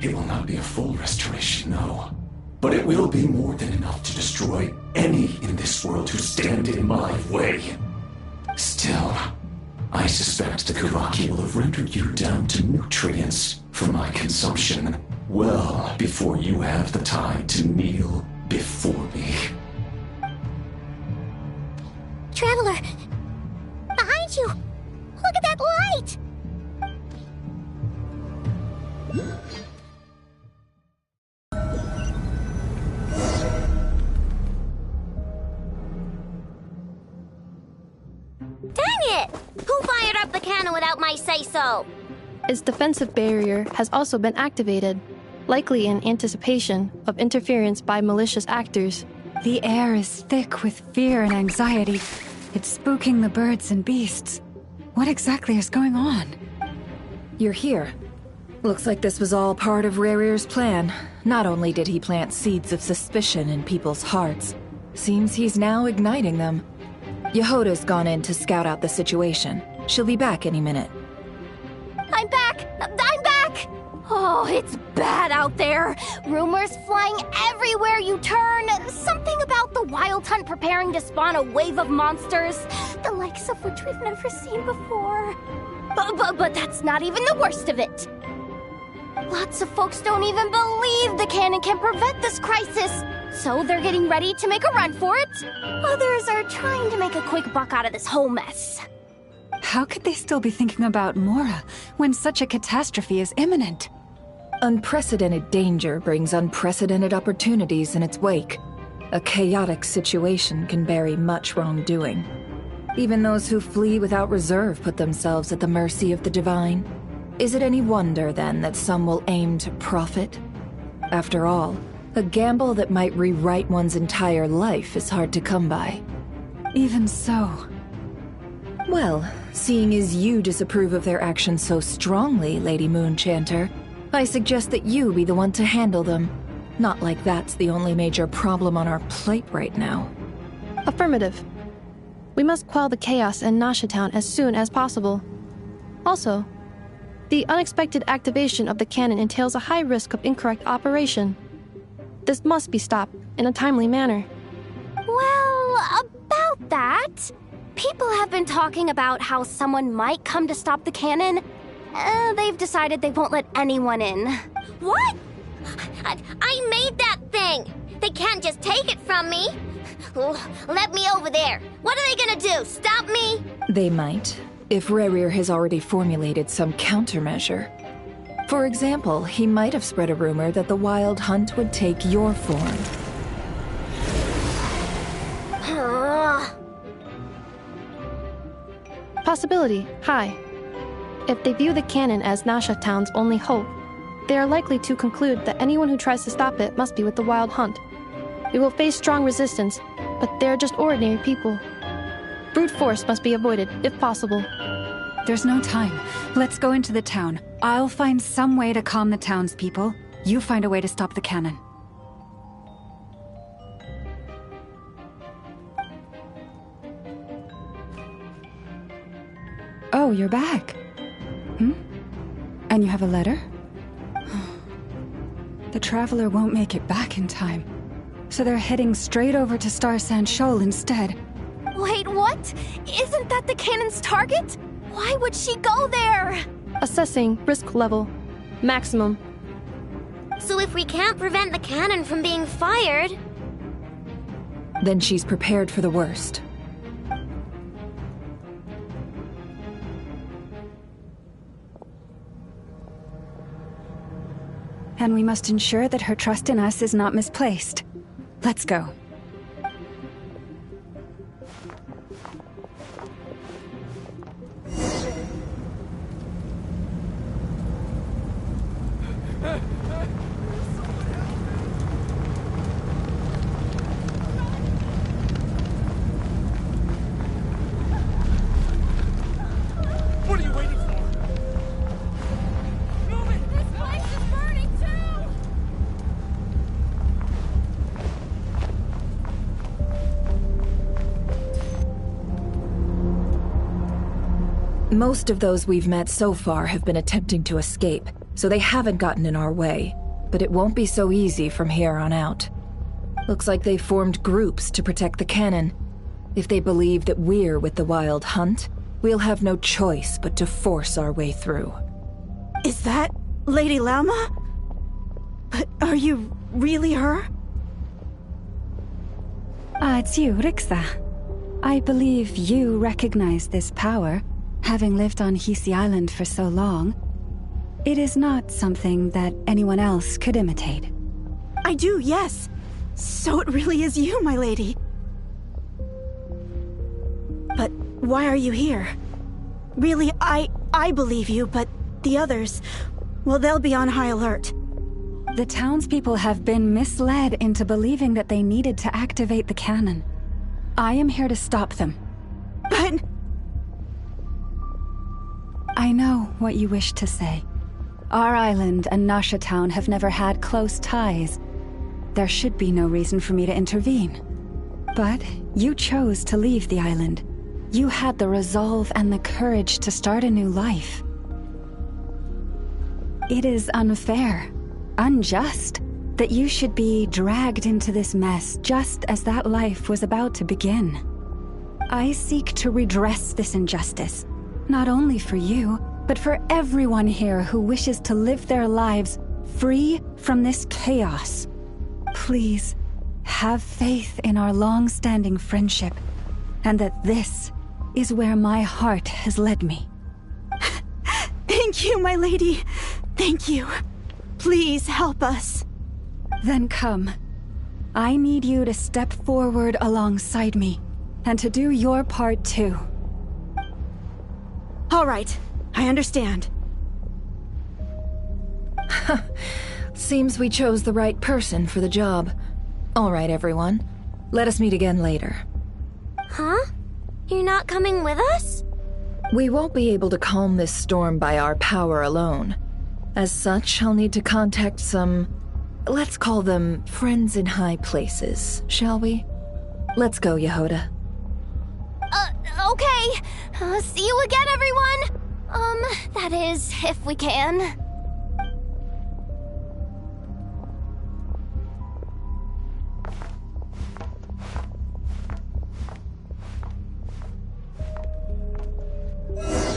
It will not be a full restoration, no. But it will be more than enough to destroy any in this world who stand in my way. Still, I suspect the Kuvaki will have rendered you down to nutrients for my consumption well before you have the time to kneel before me. Traveler! Behind you! Look at that light! Dang it! Who fired up the cannon without my say-so? Its defensive barrier has also been activated. likely in anticipation of interference by malicious actors. The air is thick with fear and anxiety. It's spooking the birds and beasts. What exactly is going on? You're here. Looks like this was all part of Rerir's plan. Not only did he plant seeds of suspicion in people's hearts, seems he's now igniting them. Yehoda's gone in to scout out the situation. She'll be back any minute. I'm back! I'm back! Oh, it's bad out there. Rumors flying everywhere you turn. Something about the Wild Hunt preparing to spawn a wave of monsters, the likes of which we've never seen before. But that's not even the worst of it. Lots of folks don't even believe the cannon can prevent this crisis, so they're getting ready to make a run for it. Others are trying to make a quick buck out of this whole mess. How could they still be thinking about Mora when such a catastrophe is imminent? Unprecedented danger brings unprecedented opportunities in its wake. A chaotic situation can bury much wrongdoing. Even those who flee without reserve put themselves at the mercy of the divine. Is it any wonder, then, that some will aim to profit? After all, a gamble that might rewrite one's entire life is hard to come by. Even so. Well, seeing as you disapprove of their actions so strongly, Lady Moonchanter, I suggest that you be the one to handle them. Not like that's the only major problem on our plate right now. Affirmative. We must quell the chaos in Nasha Town as soon as possible. Also, the unexpected activation of the cannon entails a high risk of incorrect operation. This must be stopped in a timely manner. Well, about that, people have been talking about how someone might come to stop the cannon. They've decided they won't let anyone in. What? I made that thing! They can't just take it from me! Let me over there! What are they gonna do, stop me? They might, if Rerir has already formulated some countermeasure. For example, he might have spread a rumor that the Wild Hunt would take your form. Possibility high. If they view the cannon as Nasha Town's only hope, they are likely to conclude that anyone who tries to stop it must be with the Wild Hunt. We will face strong resistance, but they're just ordinary people. Brute force must be avoided, if possible. There's no time. Let's go into the town. I'll find some way to calm the townspeople. You find a way to stop the cannon. Oh, you're back. And you have a letter? The Traveler won't make it back in time. So they're heading straight over to Star Sand Shoal instead. Wait, what? Isn't that the cannon's target? Why would she go there? Assessing risk level. Maximum. So if we can't prevent the cannon from being fired... Then she's prepared for the worst. And we must ensure that her trust in us is not misplaced. Let's go. What are you waiting for? Move it! This place is burning too! Most of those we've met so far have been attempting to escape, so they haven't gotten in our way. But it won't be so easy from here on out. Looks like they've formed groups to protect the cannon. If they believe that we're with the Wild Hunt, we'll have no choice but to force our way through. Is that Lady Lama? But are you really her? It's you, Rixa. I believe you recognize this power, having lived on Hisi Island for so long. It is not something that anyone else could imitate. I do, yes. So it really is you, my lady. But why are you here? Really, I believe you, but the others, well, they'll be on high alert. The townspeople have been misled into believing that they needed to activate the cannon. I am here to stop them. But... I know what you wish to say. Our island and Nasha Town have never had close ties. There should be no reason for me to intervene. But you chose to leave the island. You had the resolve and the courage to start a new life. It is unfair, unjust, that you should be dragged into this mess just as that life was about to begin. I seek to redress this injustice, not only for you, but for everyone here who wishes to live their lives free from this chaos. Please, have faith in our long-standing friendship, and that this is where my heart has led me. Thank you, my lady. Thank you. Please help us. Then come. I need you to step forward alongside me, and to do your part too. All right, I understand. Seems we chose the right person for the job. All right, everyone. Let us meet again later. Huh? You're not coming with us? We won't be able to calm this storm by our power alone. As such, I'll need to contact some... let's call them friends in high places, shall we? Let's go, Yehoda. Okay. See you again, everyone! That is, if we can.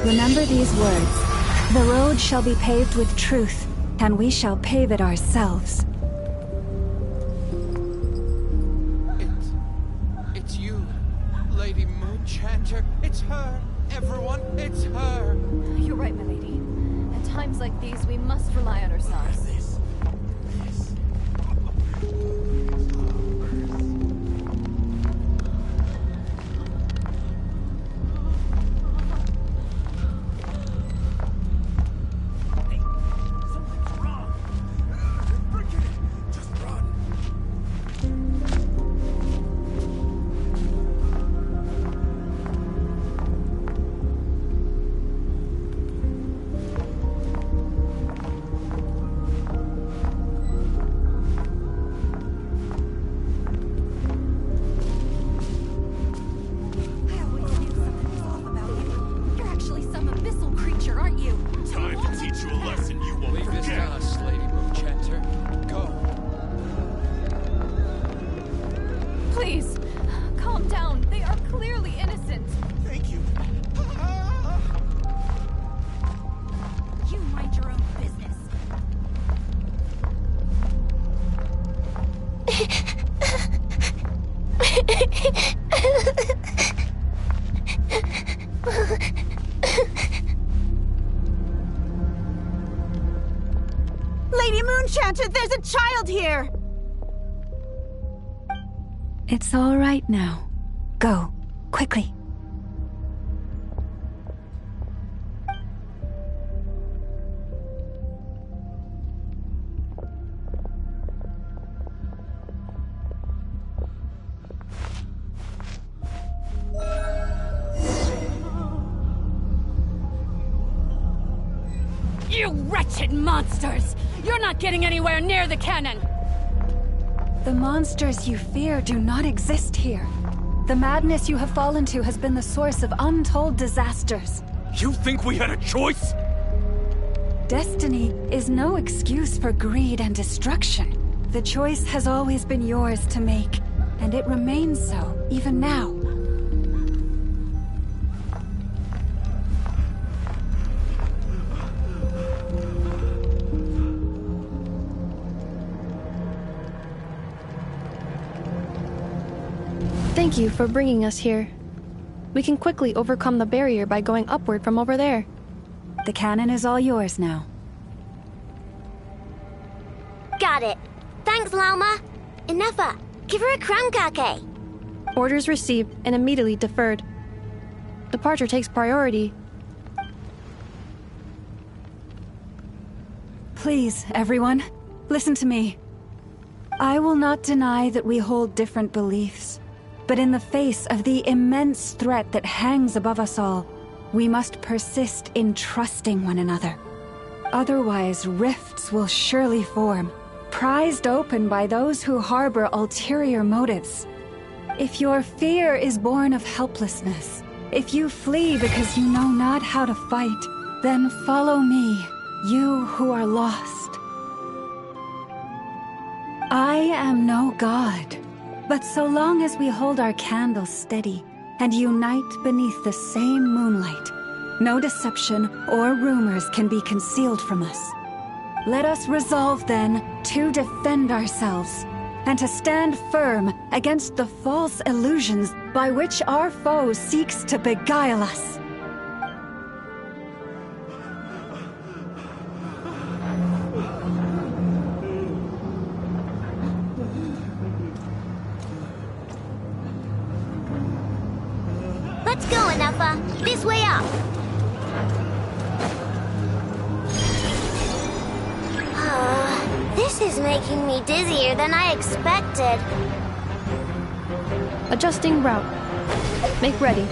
Remember these words. The road shall be paved with truth, and we shall pave it ourselves. It's you, Lady Moonchanter. It's her. Everyone, it's her. You're right, my lady. At times like these, we must rely on ourselves. Please, calm down. They are clearly innocent. Thank you. You mind your own business. Lady Moonchanter, there's a child here! It's all right now. Go, quickly. You wretched monsters! You're not getting anywhere near the cannon! The monsters you fear do not exist here. The madness you have fallen to has been the source of untold disasters. You think we had a choice? Destiny is no excuse for greed and destruction. The choice has always been yours to make, and it remains so, even now. Thank you for bringing us here. We can quickly overcome the barrier by going upward from over there. The cannon is all yours now. Got it. Thanks, Lauma. Enougha, give her a crankake. Orders received and immediately deferred. Departure takes priority. Please, everyone, Listen to me. I will not deny that we hold different beliefs, but in the face of the immense threat that hangs above us all, we must persist in trusting one another. Otherwise, rifts will surely form, prized open by those who harbor ulterior motives. If your fear is born of helplessness, if you flee because you know not how to fight, then follow me, you who are lost. I am no god, but so long as we hold our candles steady and unite beneath the same moonlight, no deception or rumors can be concealed from us. Let us resolve then to defend ourselves and to stand firm against the false illusions by which our foe seeks to beguile us. Let's go, Anafa. This way up. This is making me dizzier than I expected. Adjusting route. Make ready.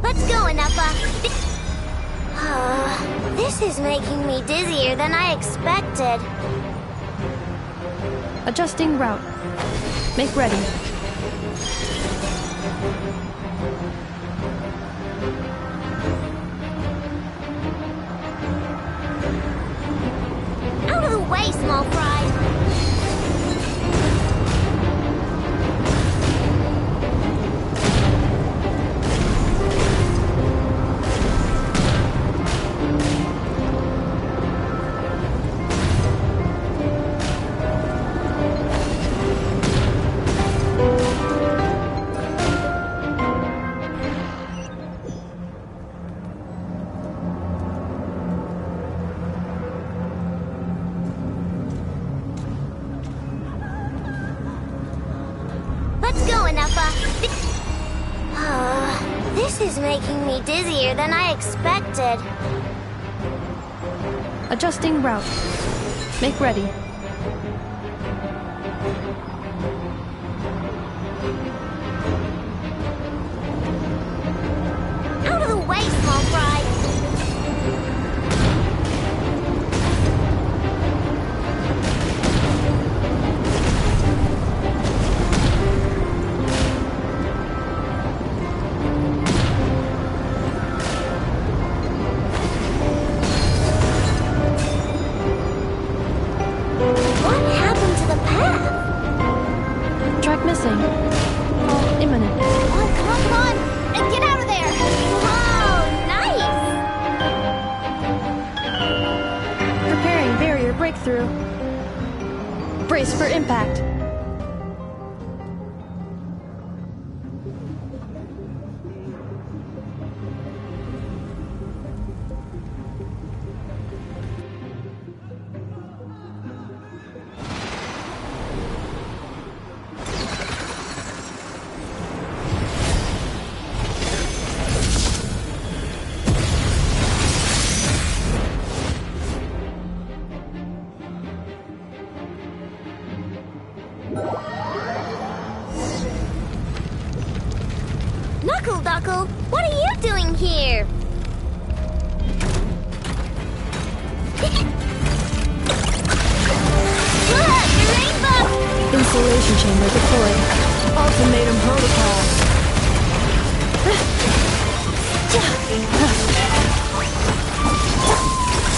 Let's go, Anafa. This is making me dizzier than I expected. Adjusting route. Make ready. Out of the way, small fry. Let's go, Anafa. This is making me dizzier than I expected. Adjusting route. Make ready. Out of the way, small fry. What happened to the path? Track missing. Fall imminent. Oh, come on, come on! And get out of there! Wow, nice! Preparing barrier breakthrough. Brace for impact. Knuckle Duckle, what are you doing here? Look, the rainbow! Insulation chamber deployed. Ultimatum protocol.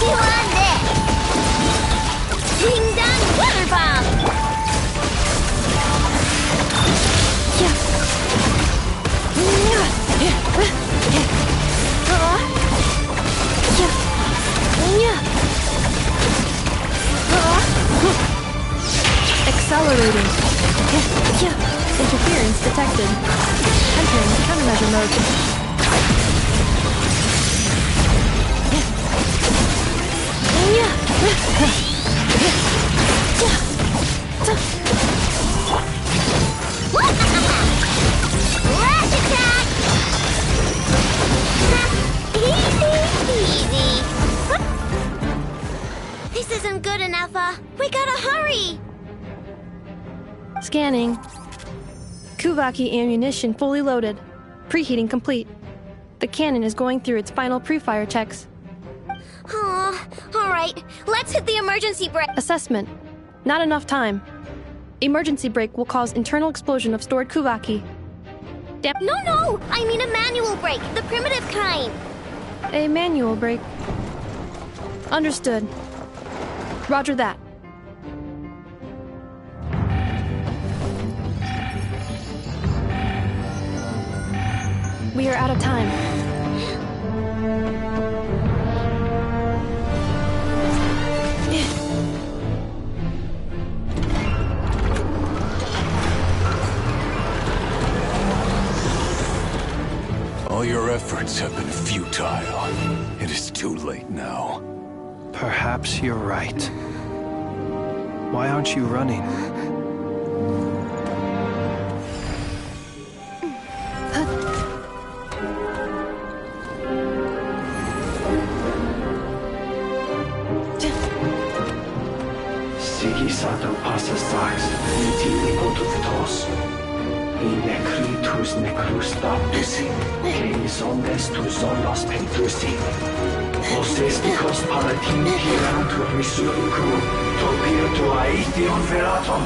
Chew on this! Ding dong water bomb! Accelerating. Interference detected. Entering countermeasure mode. This isn't good enough, we gotta hurry! Scanning. Kuvaki ammunition fully loaded. Preheating complete. The cannon is going through its final pre-fire checks. Aw, alright. Let's hit the emergency brake. Assessment. Not enough time. Emergency brake will cause internal explosion of stored Kuvaki. No! I mean a manual brake, the primitive kind. A manual brake. Understood. Roger that. We are out of time. All your efforts have been futile. It is too late now. Perhaps you're right. Why aren't you running? Sigisato passas sax, nitili potutos. Necritus necrus baptisi, canis omnes tu zolos pentusi. Osesticos palatin pirantur misuricum, topir tua ition veratum.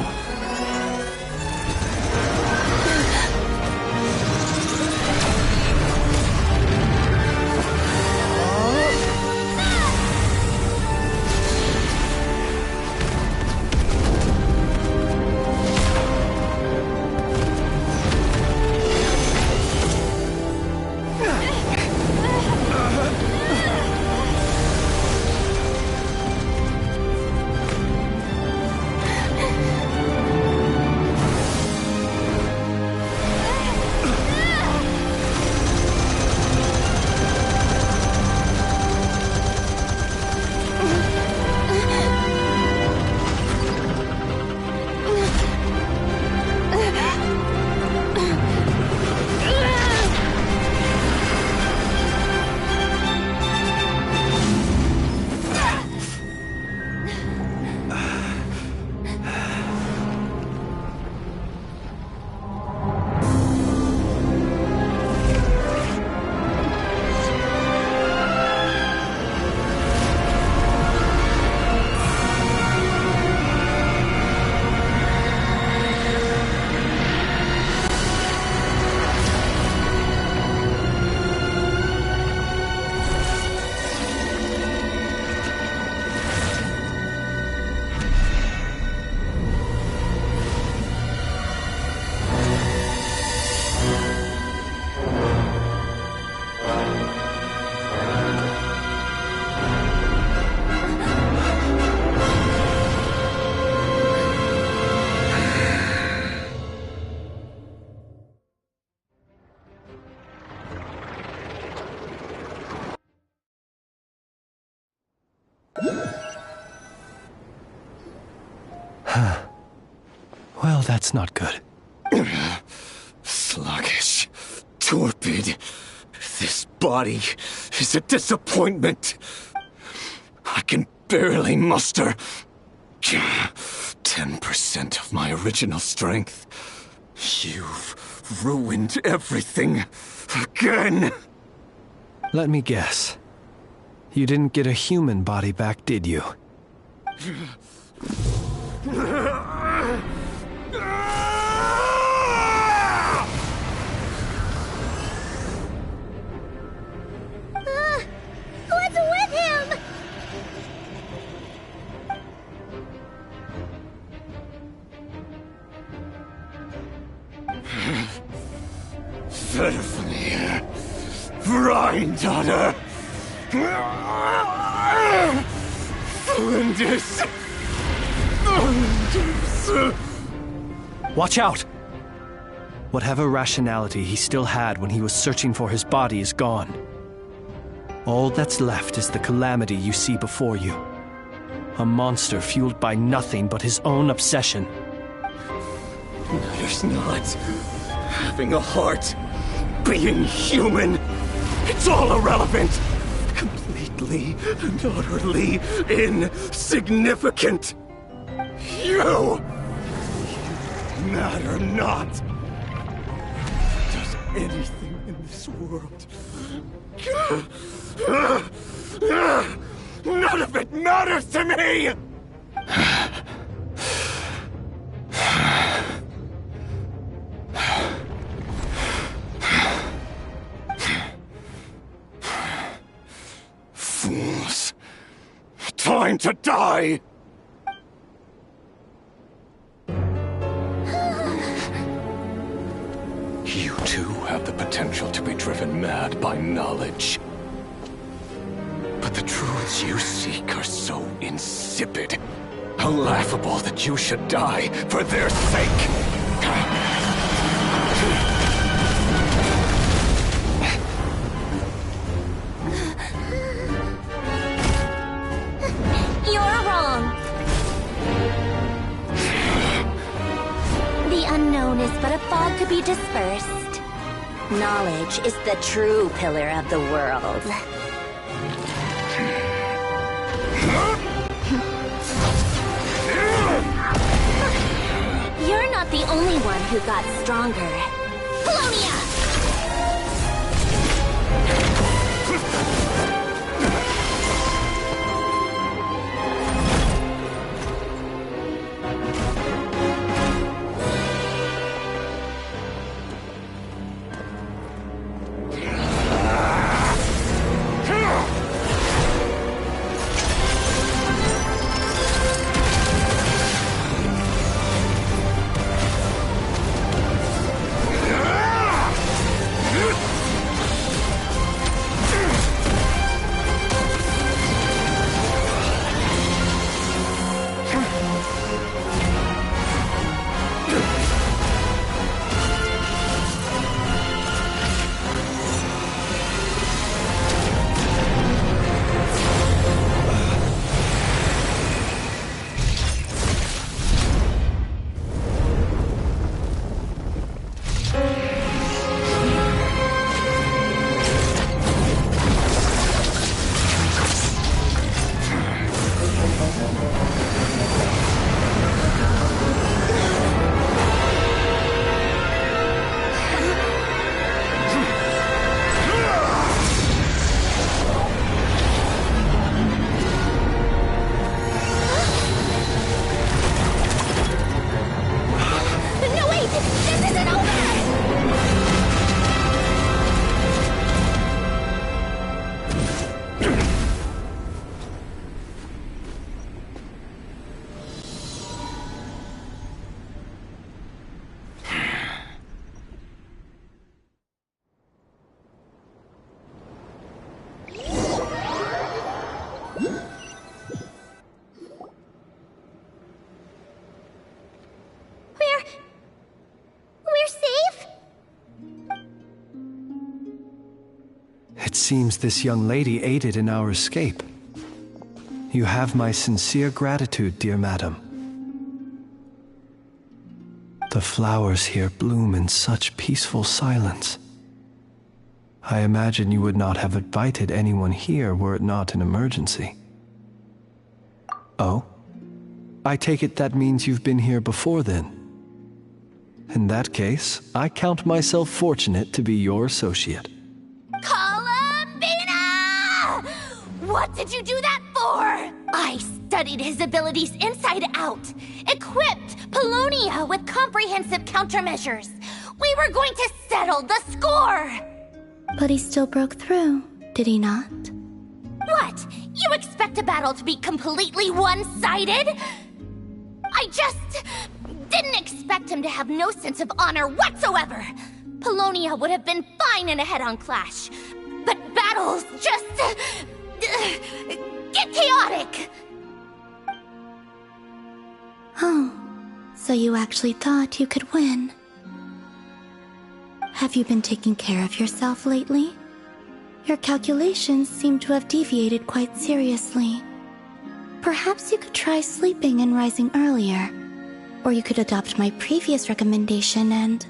Well, that's not good. Sluggish. Torpid. This body is a disappointment. I can barely muster 10% of my original strength. You've ruined everything again. Let me guess. You didn't get a human body back, did you? What's with him? Verfnir. Rheindaughter. Flinders. Watch out! Whatever rationality he still had when he was searching for his body is gone. All that's left is the calamity you see before you. A monster fueled by nothing but his own obsession. There's not. Having a heart. Being human. It's all irrelevant. Complete completely and utterly insignificant. You matter not. Does anything in this world? None of it matters to me! Fools. Time to die! You too have the potential to be driven mad by knowledge. But the truths you seek are so insipid, how laughable that you should die for their sake. You're wrong. The unknown is but a fog to be dispersed. Knowledge is the true pillar of the world. You're not the only one who got stronger. Polonia! It seems this young lady aided in our escape. You have my sincere gratitude, dear madam. The flowers here bloom in such peaceful silence. I imagine you would not have invited anyone here were it not an emergency. Oh? I take it that means you've been here before then. In that case, I count myself fortunate to be your associate. What did you do that for? I studied his abilities inside out, equipped Polonia with comprehensive countermeasures. We were going to settle the score! But he still broke through, did he not? What? You expect a battle to be completely one-sided? I just didn't expect him to have no sense of honor whatsoever. Polonia would have been fine in a head-on clash, but battles just get chaotic! Oh, so you actually thought you could win. Have you been taking care of yourself lately? Your calculations seem to have deviated quite seriously. Perhaps you could try sleeping and rising earlier. Or you could adopt my previous recommendation and...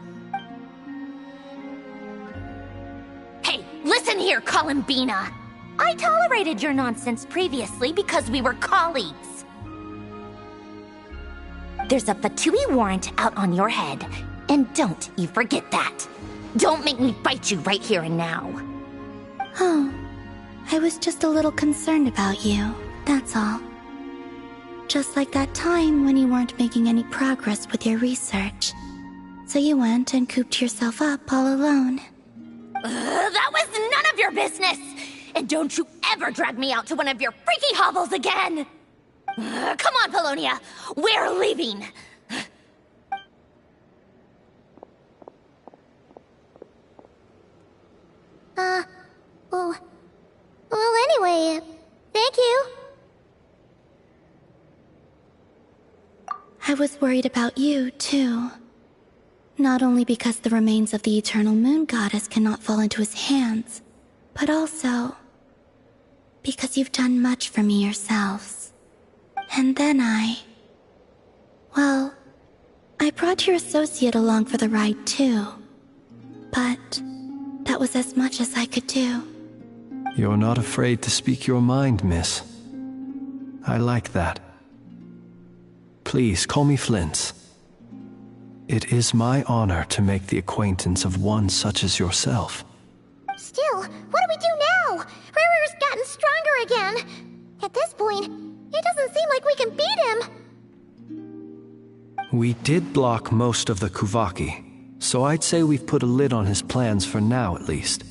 Hey, listen here, Columbina! I tolerated your nonsense previously because we were colleagues. There's a Fatui warrant out on your head, and don't you forget that. Don't make me fight you right here and now. Oh, I was just a little concerned about you, that's all. Just like that time when you weren't making any progress with your research. So you went and cooped yourself up all alone. That was none of your business! And don't you ever drag me out to one of your freaky hovels again! Come on, Polonia! We're leaving! Well, anyway, thank you. I was worried about you, too. Not only because the remains of the eternal moon goddess cannot fall into his hands, but also because you've done much for me yourselves. And then well, I brought your associate along for the ride too. But that was as much as I could do. You're not afraid to speak your mind, miss. I like that. Please, call me Flint's. It is my honor to make the acquaintance of one such as yourself. Still, what do we do now? Riri's gotten stronger again. At this point, it doesn't seem like we can beat him. We did block most of the Kuvaki, so I'd say we've put a lid on his plans for now at least.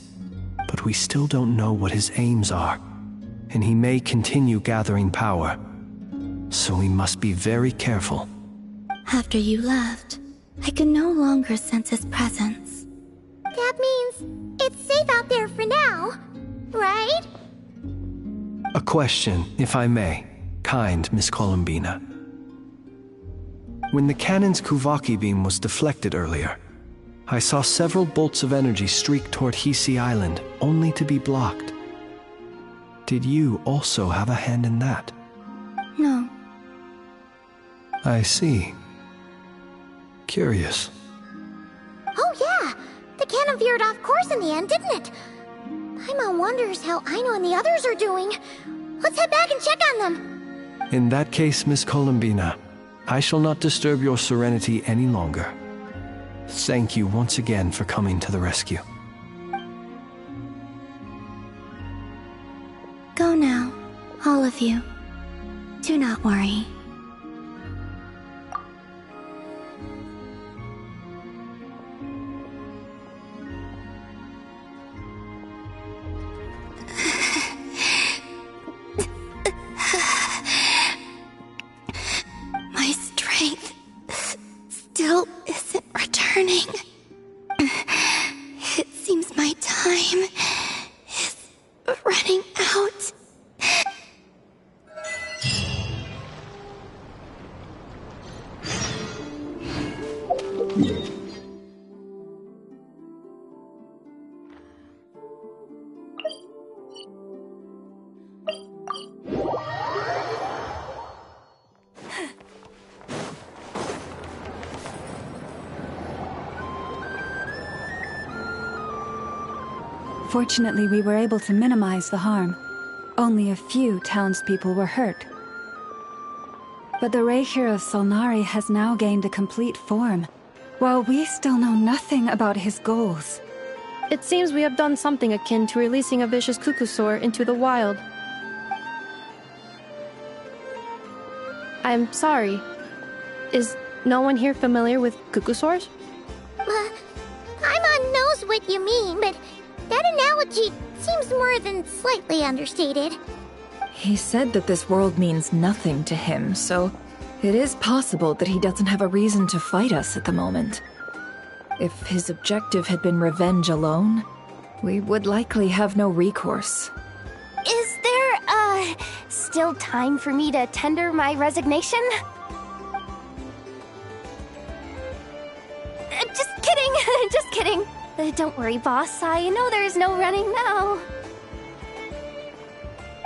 But we still don't know what his aims are, and he may continue gathering power. So we must be very careful. After you left, I could no longer sense his presence. That means it's safe out there for now, right? A question, if I may, kind Miss Columbina. When the cannon's Kuvaki beam was deflected earlier, I saw several bolts of energy streak toward Hisi Island, only to be blocked. Did you also have a hand in that? No. I see. Curious. Oh yeah! The cannon veered off course in the end, didn't it? Paimon wonders how Aino and the others are doing. Let's head back and check on them. In that case, Miss Columbina, I shall not disturb your serenity any longer. Thank you once again for coming to the rescue. Go now, all of you. Do not worry. My strength still isn't returning. It seems my time is running out. Fortunately, we were able to minimize the harm. Only a few townspeople were hurt. But the Reikir of Solnari has now gained a complete form, while we still know nothing about his goals. It seems we have done something akin to releasing a vicious Kukusaur into the wild. I'm sorry. Is no one here familiar with Kukusaurs? Paimon knows what you mean, but that analogy seems more than slightly understated. He said that this world means nothing to him, so it is possible that he doesn't have a reason to fight us at the moment. If his objective had been revenge alone, we would likely have no recourse. Is there, still time for me to tender my resignation? Just kidding, just kidding. Don't worry, boss. I know there's no running now.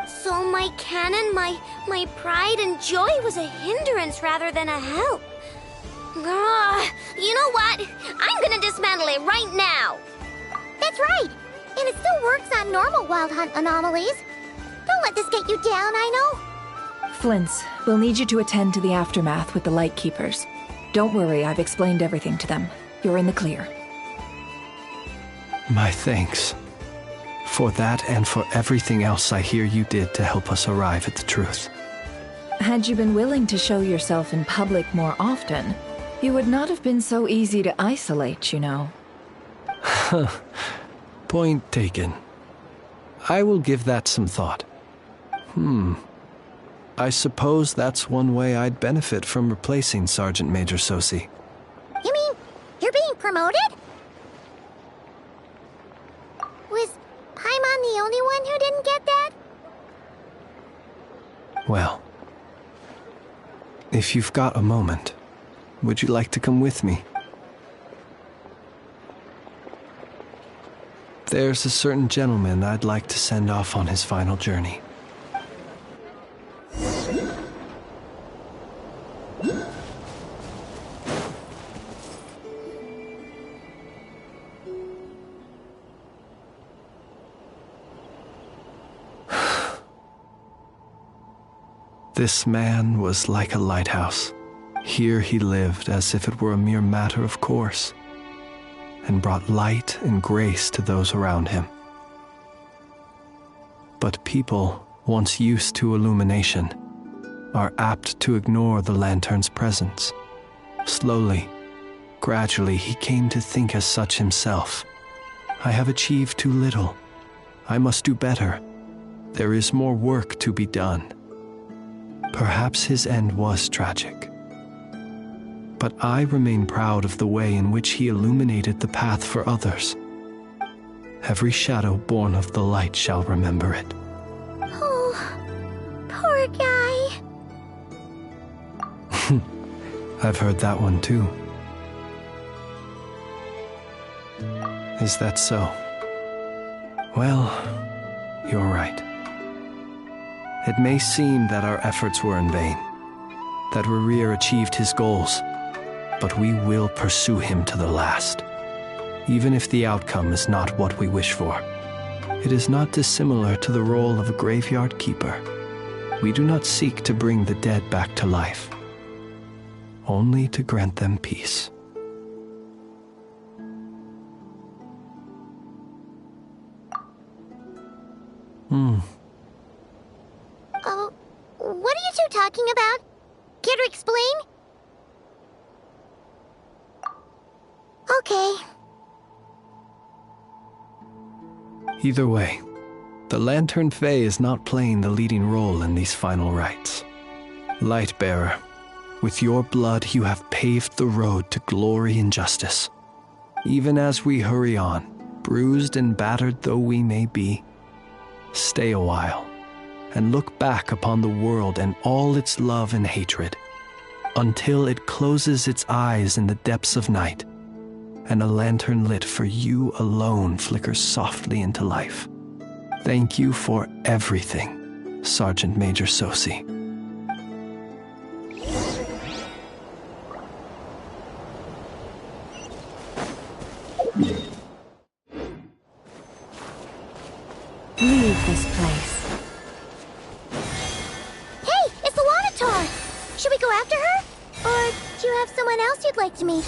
So my cannon, my pride and joy was a hindrance rather than a help. You know what? I'm gonna dismantle it right now. That's right. And it still works on normal Wild Hunt anomalies. Don't let this get you down, I know. Flint's, we'll need you to attend to the aftermath with the Lightkeepers. Don't worry, I've explained everything to them. You're in the clear. My thanks. For that and for everything else I hear you did to help us arrive at the truth. Had you been willing to show yourself in public more often, you would not have been so easy to isolate, you know. Point taken. I will give that some thought. I suppose that's one way I'd benefit from replacing Sergeant Major Sosi. You mean, you're being promoted? Was Paimon the only one who didn't get that? Well, if you've got a moment, would you like to come with me? There's a certain gentleman I'd like to send off on his final journey. This man was like a lighthouse. Here he lived as if it were a mere matter of course, and brought light and grace to those around him. But people, once used to illumination, are apt to ignore the lantern's presence. Slowly, gradually, he came to think as such himself. I have achieved too little. I must do better. There is more work to be done. Perhaps his end was tragic. But I remain proud of the way in which he illuminated the path for others. Every shadow born of the light shall remember it. Oh, poor guy. I've heard that one too. Is that so? Well, you're right. It may seem that our efforts were in vain, that Rerir achieved his goals, but we will pursue him to the last, even if the outcome is not what we wish for. It is not dissimilar to the role of a graveyard keeper. We do not seek to bring the dead back to life, only to grant them peace. Oh, what are you two talking about? Care to explain? Okay. Either way, the Lantern Fae is not playing the leading role in these final rites. Lightbearer, with your blood you have paved the road to glory and justice. Even as we hurry on, bruised and battered though we may be, stay a while and look back upon the world and all its love and hatred, until it closes its eyes in the depths of night, and a lantern lit for you alone flickers softly into life. Thank you for everything, Sergeant Major Sosi. Leave this place. Hey, it's the Lanatar! Should we go after her? Or do you have someone else you'd like to meet?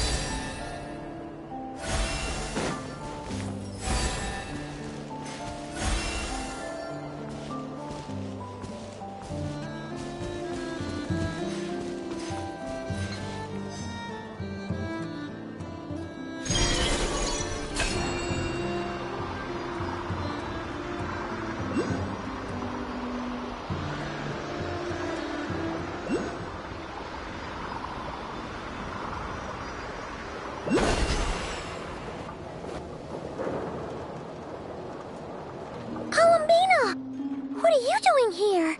What are you doing here?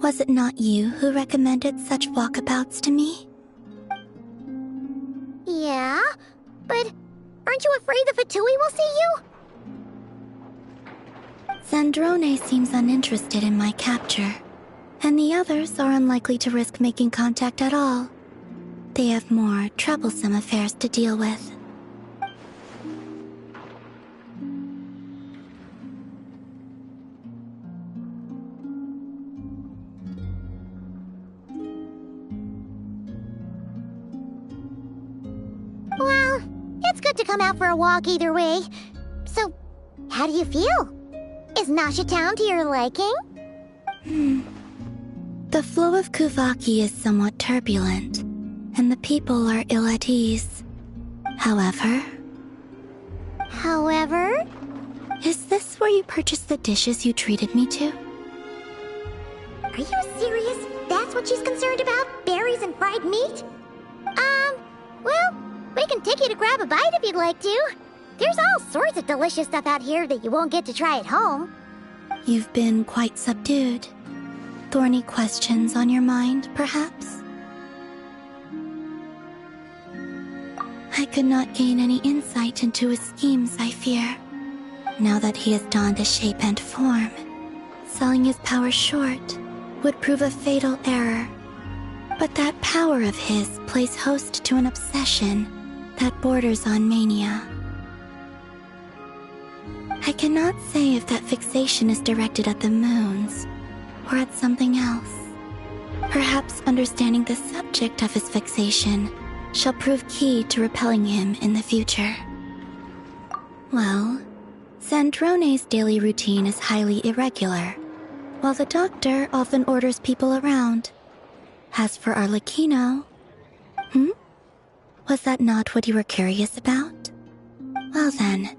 Was it not you who recommended such walkabouts to me? Yeah, but aren't you afraid the Fatui will see you? Zandrone seems uninterested in my capture, and the others are unlikely to risk making contact at all. They have more troublesome affairs to deal with. come out for a walk either way. So, how do you feel? Is Nasha Town to your liking? The flow of Kuvaki is somewhat turbulent, and the people are ill at ease. However... Is this where you purchased the dishes you treated me to? Are you serious? That's what she's concerned about? Berries and fried meat? Well, we can take you to grab a bite if you'd like to. There's all sorts of delicious stuff out here that you won't get to try at home. You've been quite subdued. Thorny questions on your mind, perhaps? I could not gain any insight into his schemes, I fear. Now that he has donned a shape and form, selling his power short would prove a fatal error. But that power of his plays host to an obsession that borders on mania. I cannot say if that fixation is directed at the moons or at something else. Perhaps understanding the subject of his fixation shall prove key to repelling him in the future. Well, Sandrone's daily routine is highly irregular, while the doctor often orders people around. As for Arlecchino... Was that not what you were curious about? Well then,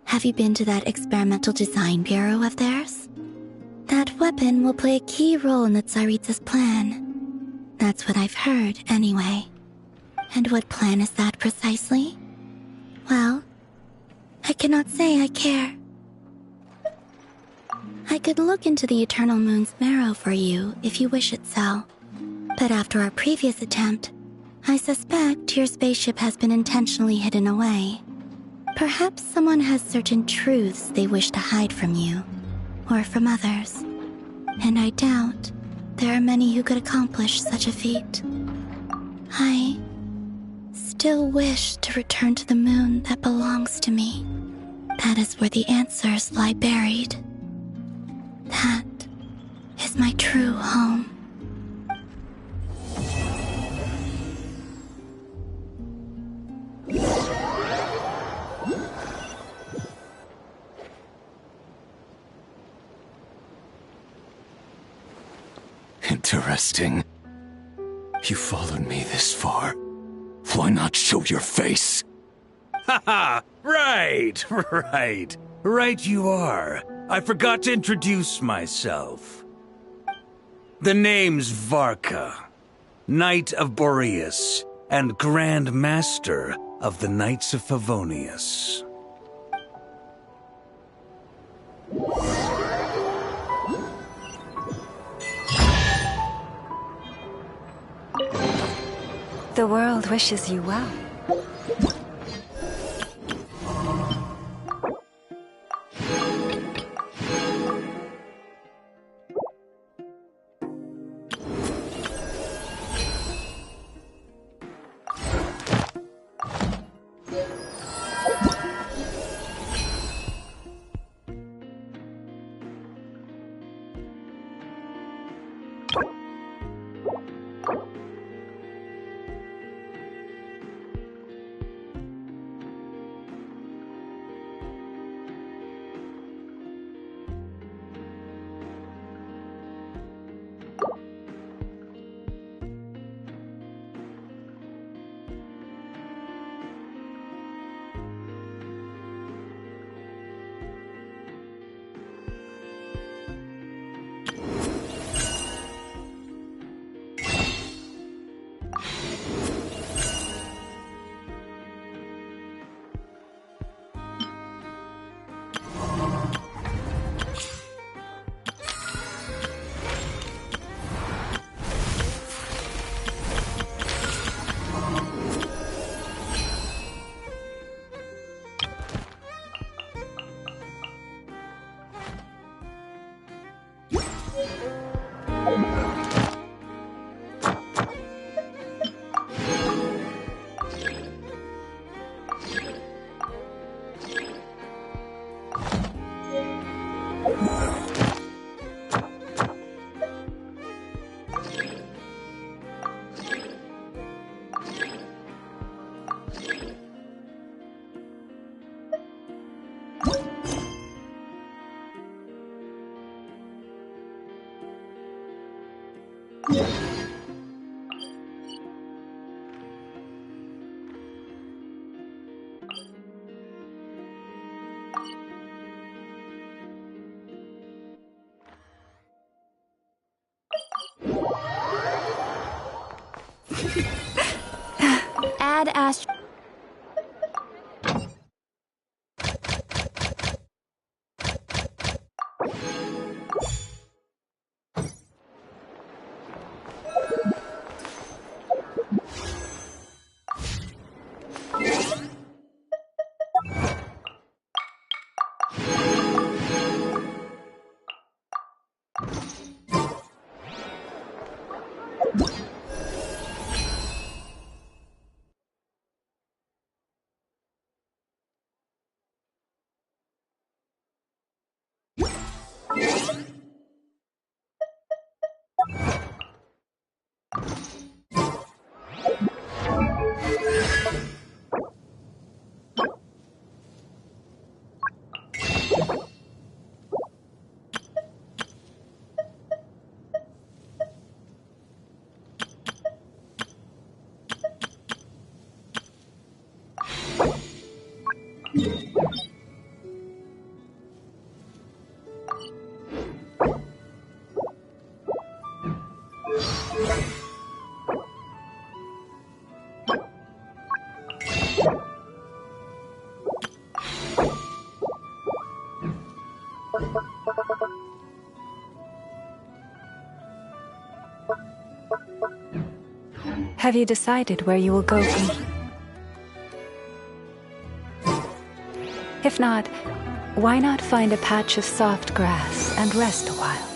have you been to that experimental design bureau of theirs? That weapon will play a key role in the Tsaritsa's plan. That's what I've heard, anyway. And what plan is that precisely? Well, I cannot say I care. I could look into the Eternal Moon's marrow for you if you wish it so. But after our previous attempt, I suspect your spaceship has been intentionally hidden away. Perhaps someone has certain truths they wish to hide from you, or from others. And I doubt there are many who could accomplish such a feat. I still wish to return to the moon that belongs to me. That is where the answers lie buried. That is my true home. Interesting. You followed me this far. Why not show your face? Haha! Right, right. Right you are. I forgot to introduce myself. The name's Varka, Knight of Boreas, and Grand Master of the Knights of Favonius. The world wishes you well. Add Ast. Have you decided where you will go from? If not, why not find a patch of soft grass and rest a while?